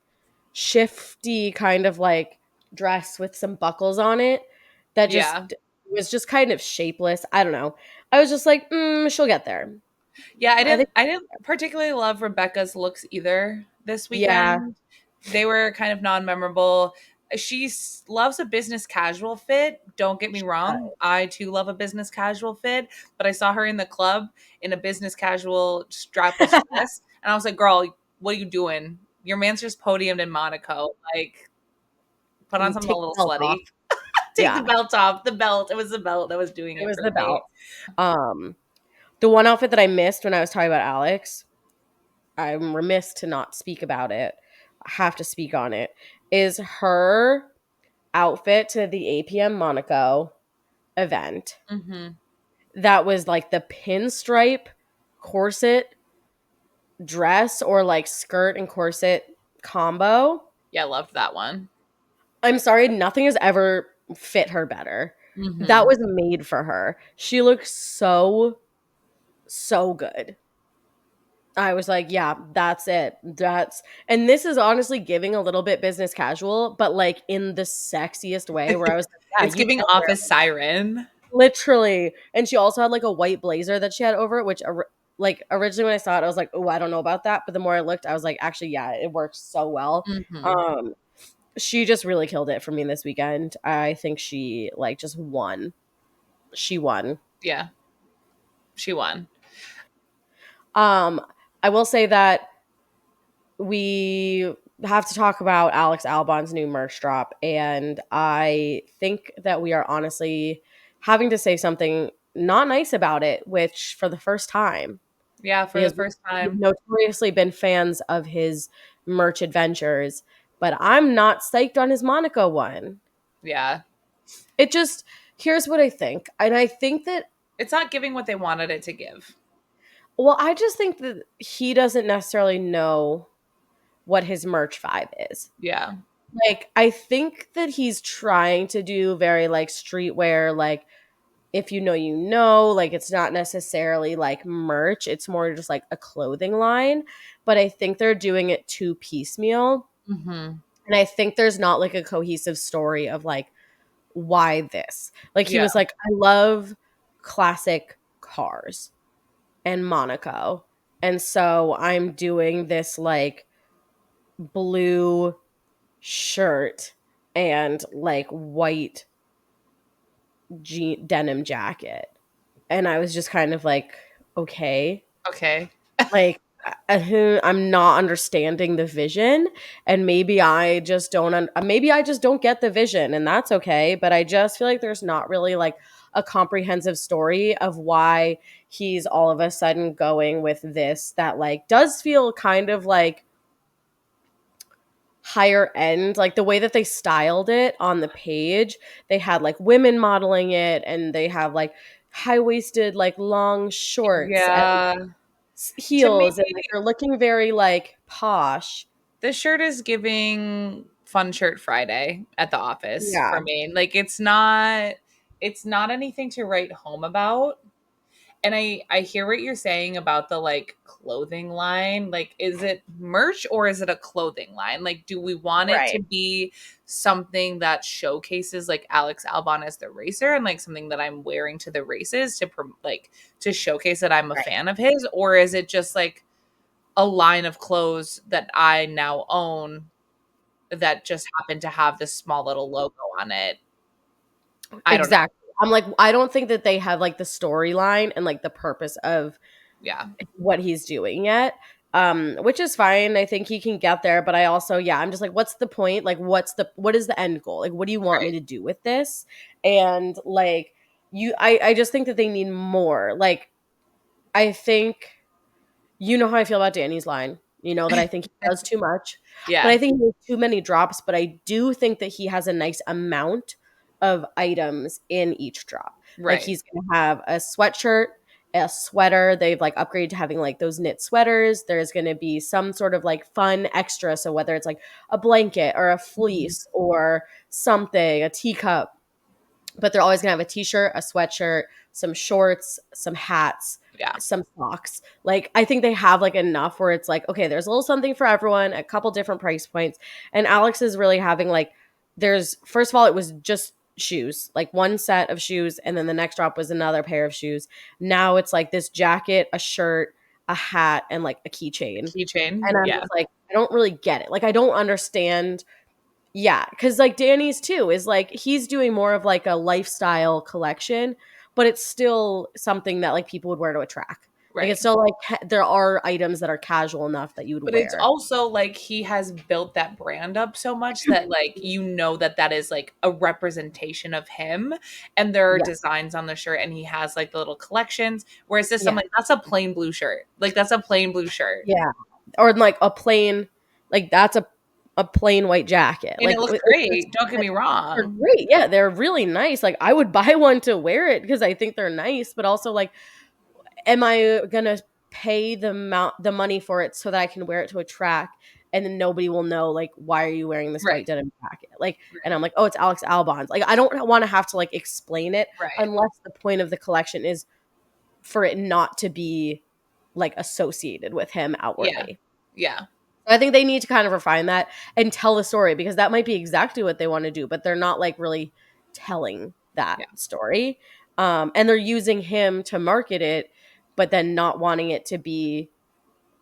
shifty kind of, like, dress with some buckles on it that just Yeah. was just kind of shapeless. I don't know. I was just like, she'll get there. Yeah, I I didn't think, I didn't particularly love Rebecca's looks either this yeah. weekend. They were kind of non-memorable. Loves a business casual fit. Don't get me wrong. I too love a business casual fit, but I saw her in the club in a business casual strapless dress, and I was like, "Girl, what are you doing? Your man's just podiumed in Monaco. Like, put on something a Take the little belt off. slutty. Take the Yeah, belt off. The belt. It was the belt that was doing it it was for the me." belt. Um, The one outfit that I missed when I was talking about Alex, I'm remiss to not speak about it. I have to speak on it. Is her outfit to the APM Monaco event Mhm. that was like the pinstripe corset dress or like skirt and corset combo. Yeah, I loved that one. I'm sorry, nothing has ever fit her better. That Mhm. was made for her. She looks so good. I was like, yeah, that's it. And this is honestly giving a little bit business casual, but like in the sexiest way where I was like, It's yeah, you giving can wear office siren. it. Literally. And she also had like a white blazer that she had over it, which like originally when I saw it, I was like, oh, I don't know about that. But the more I looked, I was like, actually, yeah, it works so well. Mhm. Um, she just really killed it for me this weekend. I think she like just won. She won. Yeah, she won. Um, I will say that we have to talk about Alex Albon's new merch drop, and I think that we are honestly having to say something not nice about it, which for the first time, Yeah, for the because first we've time. notoriously been fans of his merch adventures, but I'm not psyched on his Monaco one. Yeah. It just, here's what I think, and I think that, It's not giving what they wanted it to give. well, I just think that he doesn't necessarily know what his merch vibe is. Yeah. Like, I think that he's trying to do very, like, streetwear, like, if you know, you know, like, it's not necessarily, like, merch, it's more just, like, a clothing line, but I think they're doing it too piecemeal, Mhm. and I think there's not, like, a cohesive story of, like, why this? Like, he Yeah. was like, "I love classic cars and Monaco, and so I'm doing this, like, blue shirt and like white denim jacket." And I was just kind of like, okay, Okay. like I'm not understanding the vision, and maybe I just don't maybe I just don't get the vision, and that's okay, but I just feel like there's not really like a comprehensive story of why he's all of a sudden going with this that like does feel kind of like higher end, like the way that they styled it on the page. They had like women modeling it, and they have like high-waisted like long shorts and Yeah. To me, heels, and like they're looking very like posh. the shirt is giving Fun Shirt Friday at the office for Yeah. me. Like it's not anything to write home about. And I hear what you're saying about the like clothing line. Like, is it merch or is it a clothing line? Like, do we want it to Right. be something that showcases like Alex Albon as the racer and like something that I'm wearing to the races to like to showcase that I'm a Right. fan of his? Or is it just like a line of clothes that I now own that just happen to have this small little logo on it? I don't know. Exactly. I'm like, I don't think that they have like the storyline and like the purpose of Yeah. what he's doing yet. Which is fine. I think he can get there, but I also, yeah, I'm just like, what's the point? Like, what is the end goal? Like, what do you want me Right. to do with this? And like, I just think that they need more. Like, I think, you know how I feel about Danny's line. You know that I think he does too much, but I Yeah. think he has too many drops. But I do think that he has a nice amount of items in each drop. Like Right. he's gonna have a sweatshirt, a sweater. They've like upgraded to having like those knit sweaters. There's gonna be some sort of like fun extra. So whether it's like a blanket or a Mhm. fleece or something, a teacup, but they're always gonna have a t-shirt, a sweatshirt, some shorts, some hats, Yeah. some socks. Like I think they have like enough where it's like, okay, there's a little something for everyone, a couple different price points. And Alex is really having like there's first of all, it was just shoes, like one set of shoes, and then the next drop was another pair of shoes. Now it's like this jacket, a shirt, a hat, and like a keychain. Keychain. And I'm Yeah. just like, I don't really get it. Like I don't understand, yeah, because like Danny's too is like he's doing more of like a lifestyle collection, but it's still something that like people would wear to a track. Like Right. it's still like there are items that are casual enough that you would But it's wear. also like he has built that brand up so much that like you know that that is like a representation of him, and there are Yeah, designs on the shirt and he has like the little collections, whereas this I'm yeah, like that's a plain blue shirt, like that's a plain blue shirt yeah. Or like a plain, like that's a plain white jacket. and Like it looks great, don't get me they're wrong. great. Yeah, they're really nice. Like I would buy one to wear it because I think they're nice, but also like am I gonna pay the money for it so that I can wear it to a track and then nobody will know like why are you wearing this white Right. denim jacket? Like and Right. I'm like, oh, it's Alex Albon's. Like I don't want to have to like explain it Right. unless the point of the collection is for it not to be like associated with him Yeah. outwardly. Yeah. I think they need to kind of refine that and tell the story because that might be exactly what they want to do, but they're not like really telling that Yeah. story. And they're using him to market it, but then not wanting it to be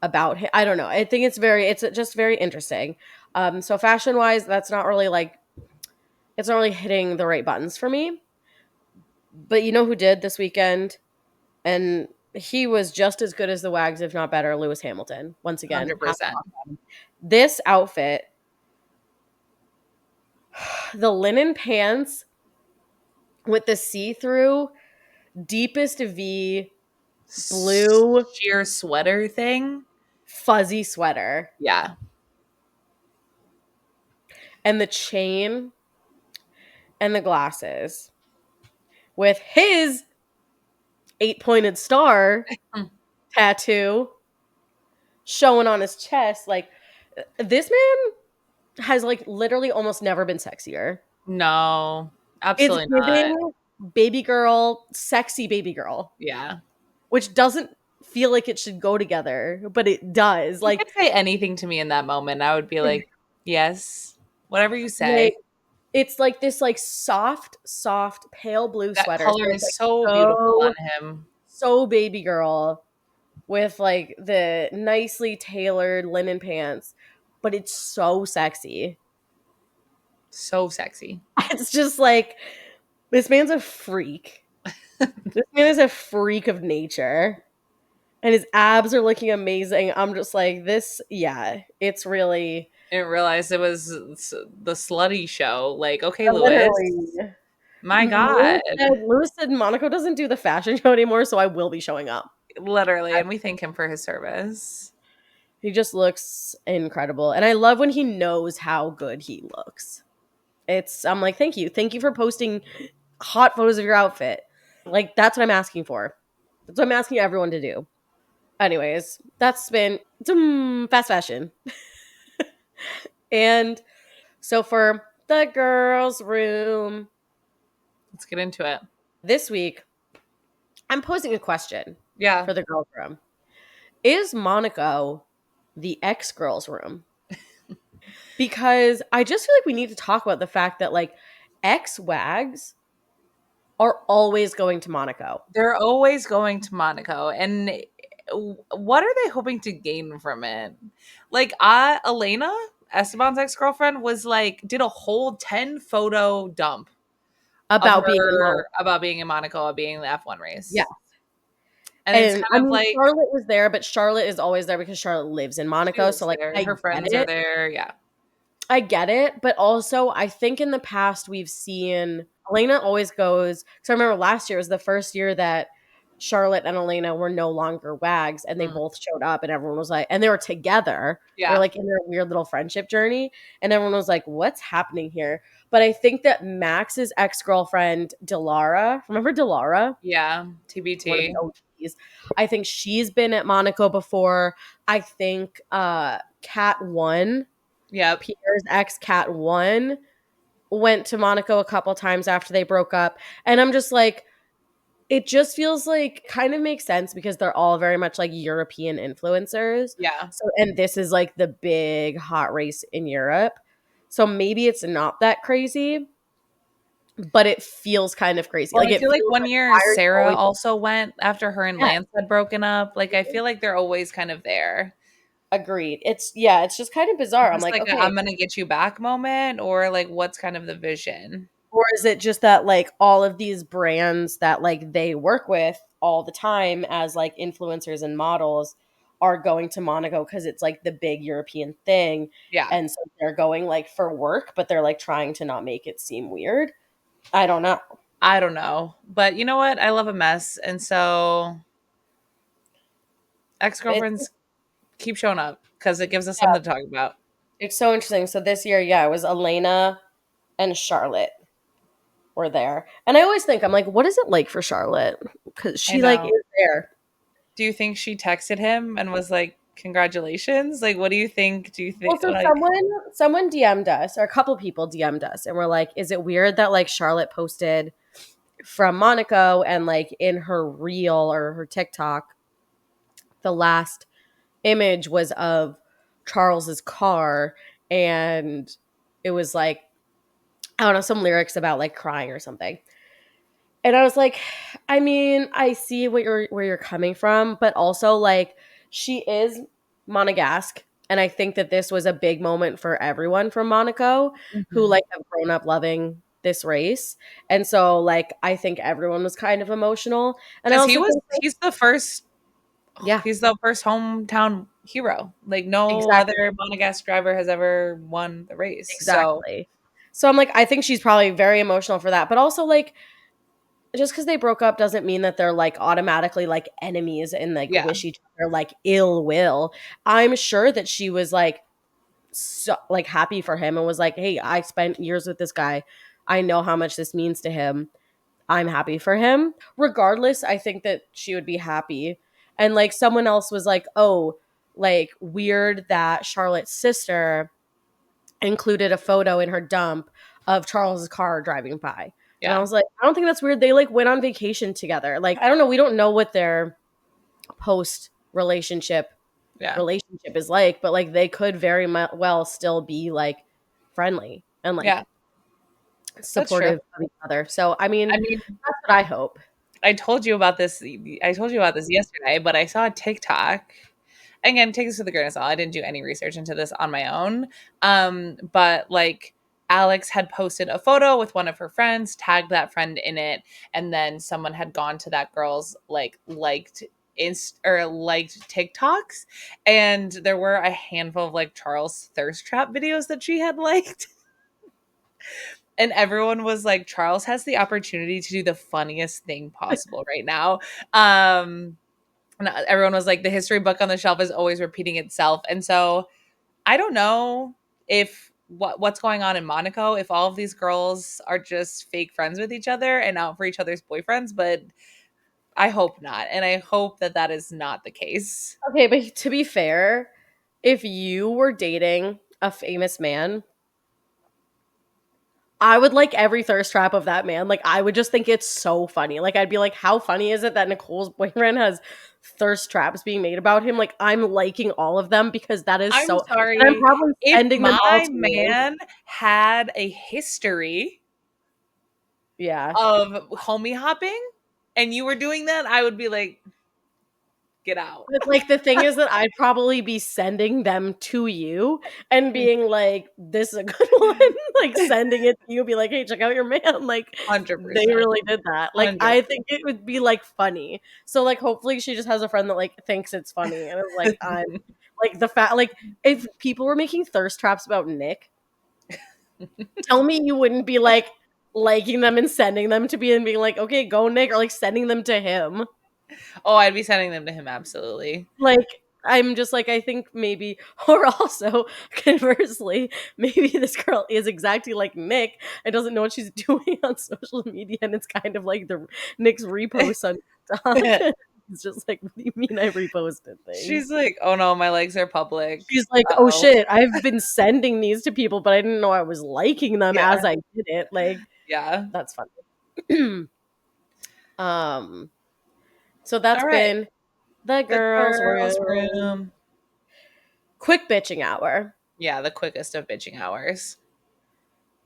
about him. I don't know. I think it's just very interesting. So fashion wise, that's not really like it's not really hitting the right buttons for me. But you know who did this weekend? And he was just as good as the Wags, if not better. Lewis Hamilton. Once again, hats 100%. off to him. This outfit, the linen pants with the see-through deepest V blue Sheer sweater thing. fuzzy sweater Yeah. and the chain and the glasses with his 8-pointed star Mm. tattoo showing on his chest. Like this man has like literally almost never been sexier. No, It's absolutely not. giving baby girl, sexy baby girl, Yeah. which doesn't feel like it should go together, but it does. You could say anything to me in that moment. I would be like, yes, whatever you say. Like it's like this like soft pale blue That sweater. So color it's is like so beautiful on so him. so baby girl with like the nicely tailored linen pants, but it's so sexy. So sexy. It's just like this man's a freak. This man is a freak of nature. And his abs are looking amazing. I'm just like, this, yeah, it's really I didn't realize it was the slutty show. Like, okay, literally. Lewis. My God. Lewis said Monaco doesn't do the fashion show anymore, so I will be showing up. Literally. And we thank him for his service. He just looks incredible. And I love when he knows how good he looks. I'm like, thank you. Thank you for posting hot photos of your outfit. Like, that's what I'm asking for. That's what I'm asking everyone to do. Anyways, that's been fast fashion. And so for the girls' room Let's get into it. this week, I'm posing a question Yeah. for the girls' room. Is Monaco the ex-girls' room? Because I just feel like we need to talk about the fact that like ex-wags are always going to Monaco. They're always going to Monaco. And what are they hoping to gain from it? Like, Elena, Esteban's ex-girlfriend, was like, did a whole 10 photo dump of About being in Monaco. her about being in Monaco, being the F1 Yeah. race. And it's And I kind of mean, like, Charlotte was there, but Charlotte is always there because Charlotte lives in she Monaco. So lives like there. I Her get friends are it. there. Yeah. I get it, but also I think in the past we've seen Elena always goes. Because I remember last year was the first year that Charlotte and Elena were no longer wags, and they Mm. both showed up, and everyone was like, and they were together. They're Yeah. like in their weird little friendship journey, and everyone was like, "What's happening here?" But I think that Max's ex girlfriend Dilara, remember Dilara? Yeah. One of the TBT. OGs. I think she's been at Monaco before. I think Cat One. Yep. Pierre's ex Cat One went to Monaco a couple times after they broke up. And I'm just like, it just feels like kind of makes sense because they're all very much like European influencers. Yeah. So, and this is like the big hot race in Europe. So maybe it's not that crazy, but it feels kind of crazy. Well, Like I it feel like feels one like year why are you Sarah always also went after her and yeah, Lance had broken up. Like, I feel like they're always kind of there. agreed. It's just kind of bizarre. Is I'm this like, like a okay, I'm gonna get you back moment, or like what's kind of the vision? or is it just that like all of these brands that like they work with all the time as like influencers and models are going to Monaco because it's like the big European thing. Yeah. And so they're going like for work, but they're like trying to not make it seem weird. I don't know. I don't know. But you know what? I love a mess. And so It's ex-girlfriends keep showing up because it gives us yeah, something to talk about. it's so interesting. So this year, yeah, it was Elena and Charlotte were there. And I always think, I'm like, what is it like for Charlotte? Because I she like is know. there. Do you think she texted him and was like, congratulations? Like, what do you think? Do you Well, think so like someone DM'd us, or a couple people DM'd us, and we're like, "Is it weird that like Charlotte posted from Monaco and like in her reel or her TikTok, the last image was of Charles's car, and it was like I don't know some lyrics about like crying or something." And I was like, I mean, I see where you're coming from, but also like she is Monegasque, and I think that this was a big moment for everyone from Monaco who Mhm. like have grown up loving this race. And so like I think everyone was kind of emotional. And I Because also think like, yeah, he's the first hometown hero. Like no exactly. other Monegasque driver has ever won the race. So Exactly. So I'm like I think she's probably very emotional for that, but also like just because they broke up doesn't mean that they're like automatically like enemies and like yeah, wish each other like ill will. I'm sure that she was like so like happy for him and was like, "Hey, I spent years with this guy. I know how much this means to him. I'm happy for him." Regardless, I think that she would be happy. And like someone else was like, "Oh, like weird that Charlotte's sister included a photo in her dump of Charles's car driving by." And I yeah, was like, I don't think that's weird. They like went on vacation together. Like, I don't know. We don't know what their post yeah, relationship is like, but like they could very well still be like friendly and yeah. like That's true. supportive of each other. So, I mean, I mean, that's what I hope. I told you about this. I told you about this yesterday, but I saw a TikTok. Again, take this with a grain of salt. I didn't do any research into this on my own. But like Alex had posted a photo with one of her friends, tagged that friend in it, and then someone had gone to that girl's like liked TikToks, and there were a handful of like Charles thirst trap videos that she had liked. And everyone was like, Charles has the opportunity to do the funniest thing possible right now. And everyone was like, the history book on the shelf is always repeating itself. And so I don't know if what's going on in Monaco, if all of these girls are just fake friends with each other and out for each other's boyfriends, but I hope not. And I hope that that is not the case. Okay, but to be fair, if you were dating a famous man, I would like every thirst trap of that man. Like, I would just think it's so funny. Like, I'd be like, how funny is it that Nicole's boyfriend has thirst traps being made about him? Like, I'm liking all of them because that is I'm so. sorry. And I'm probably If sending them all my to you. man had a history Yeah. of homie hopping and you were doing that, I would be like, get out. But like the thing is that I'd probably be sending them to you and being like, this is a good one. Like sending it to you, be like, hey, check out your man. Like 100%. they really did that. Like 100%. I think it would be like funny. So like hopefully she just has a friend that like thinks it's funny. And it's like I'm like the fact like if people were making thirst traps about Nick, tell me you wouldn't be like liking them and sending them to be and being like, okay, go Nick, or like sending them to him. Oh, I'd be sending them to him, absolutely. Like, I'm just like, I think maybe, or also conversely, maybe this girl is exactly like Nick and doesn't know what she's doing on social media, and it's kind of like the Nick's reposts on TikTok. It's just like, what do you mean I reposted things? She's like, oh no, my legs are public. She's like, oh shit, I've been sending these to people, but I didn't know I was liking them as I did it. Like, yeah, that's funny. So that's been the girls' room. Quick bitching hour. Yeah, the quickest of bitching hours.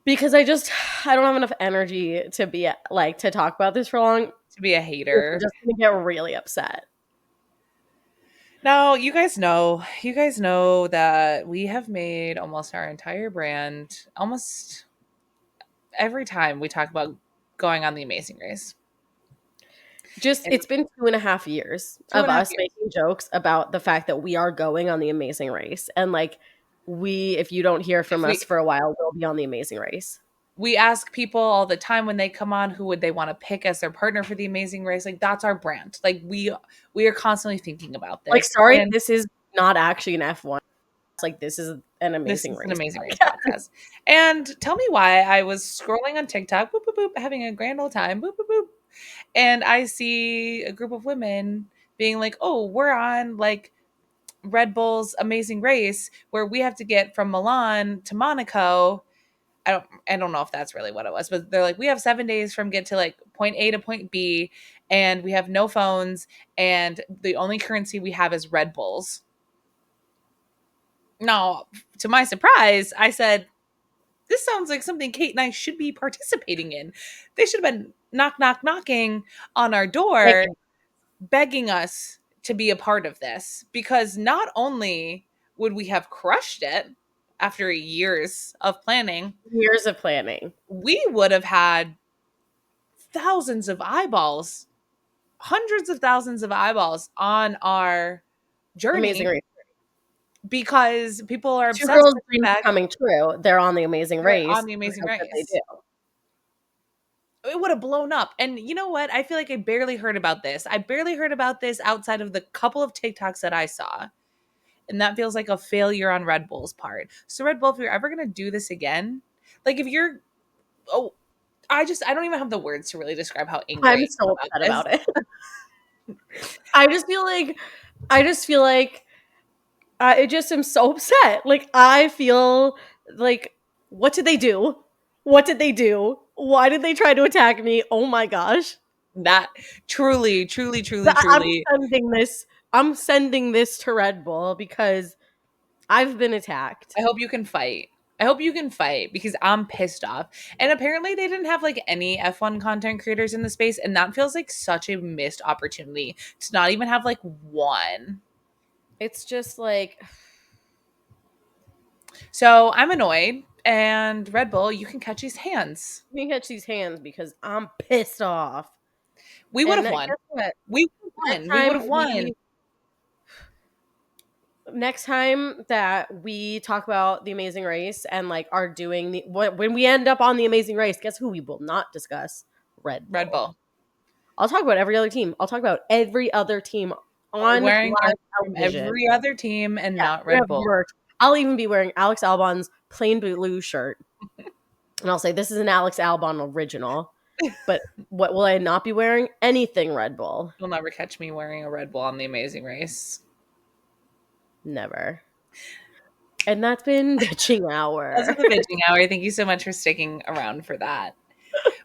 Because I don't have enough energy to be like to talk about this for long. To be a hater. I'm just gonna get really upset. No, you guys know that we have made almost our entire brand almost every time we talk about going on the Amazing Race. It's been 2.5 years of us making jokes about the fact that we are going on the Amazing Race. And like if you don't hear from us for a while, we'll be on the Amazing Race. We ask people all the time when they come on, who would they want to pick as their partner for the Amazing Race? Like, that's our brand. Like, we are constantly thinking about this. Like, sorry, this is not actually an F1. Like, this is an Amazing Race. An Amazing Race podcast. And tell me why I was scrolling on TikTok, boop, boop, boop, having a grand old time, boop, boop, boop. And I see a group of women being like, oh, we're on like Red Bull's Amazing Race where we have to get from Milan to Monaco. I don't know if that's really what it was, but they're like, we have 7 days from get to like point A to point B, and we have no phones, and the only currency we have is Red Bulls. Now, to my surprise, I said, this sounds like something Kate and I should be participating in. They should have been knocking on our door, begging us to be a part of this, because not only would we have crushed it after years of planning, we would have had thousands of eyeballs, hundreds of thousands of eyeballs on our journey. Amazing Race. Because people are obsessed. 2 girls' dreams coming true. They're on the Amazing Race. On the Amazing Race. They do. It would have blown up. And you know what? I feel like I barely heard about this. I barely heard about this outside of the couple of TikToks that I saw. And that feels like a failure on Red Bull's part. So Red Bull, if you're ever going to do this again, like if you're, I don't even have the words to really describe how angry I'm so upset about it. I just feel like I just am so upset. Like, I feel like, what did they do? What did they do? Why did they try to attack me? Oh my gosh. That truly. I'm sending this to Red Bull because I've been attacked. I hope you can fight. Because I'm pissed off. And apparently they didn't have like any F1 content creators in the space. And that feels like such a missed opportunity to not even have like one. It's just like. So I'm annoyed. And Red Bull, you can catch these hands. You can catch these hands because I'm pissed off. We would have won. We would have won. Next time that we talk about the Amazing Race and like are doing when we end up on the Amazing Race, guess who we will not discuss? Red Bull. I'll talk about every other team. I'll talk about every other team on wearing every other team and not Red Bull. Merch. I'll even be wearing Alex Albon's plain blue shirt. And I'll say, this is an Alex Albon original. But what will I not be wearing? Anything Red Bull. You'll never catch me wearing a Red Bull on the Amazing Race. Never. And that's been bitching hour. That's the bitching hour. Thank you so much for sticking around for that.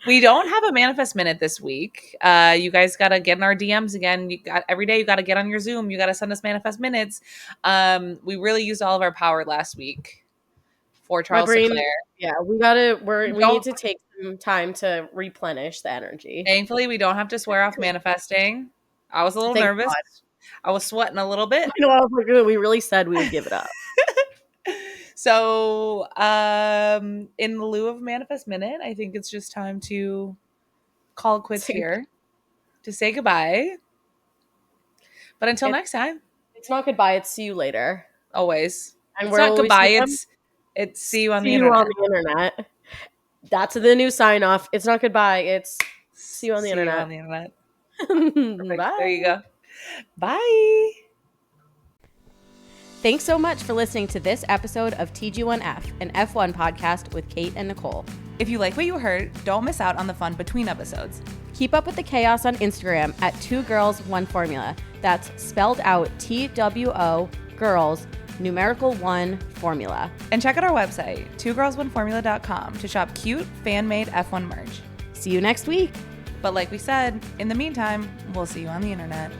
We don't have a manifest minute this week. You guys got to get in our DMs again. Every day you got to get on your Zoom. You got to send us manifest minutes. We really used all of our power last week for Charles Leclerc. Yeah, we need to take some time to replenish the energy. Thankfully, we don't have to swear off manifesting. I was a little nervous. God. I was sweating a little bit. We really said we would give it up. So, in lieu of manifest minute, I think it's just time to call quits here, to say goodbye. But until next time, it's not goodbye. It's see you later. Always. And it's not goodbye. It's see you on the internet. That's the new sign off. It's not goodbye. It's see you on the internet. Bye. There you go. Bye. Thanks so much for listening to this episode of TG1F, an F1 podcast with Kate and Nicole. If you like what you heard, don't miss out on the fun between episodes. Keep up with the chaos on Instagram at 2 Girls 1 Formula. That's spelled out TWO Girls numerical 1 Formula. And check out our website, 2girls1formula.com, to shop cute fan-made F1 merch. See you next week. But like we said, in the meantime, we'll see you on the internet.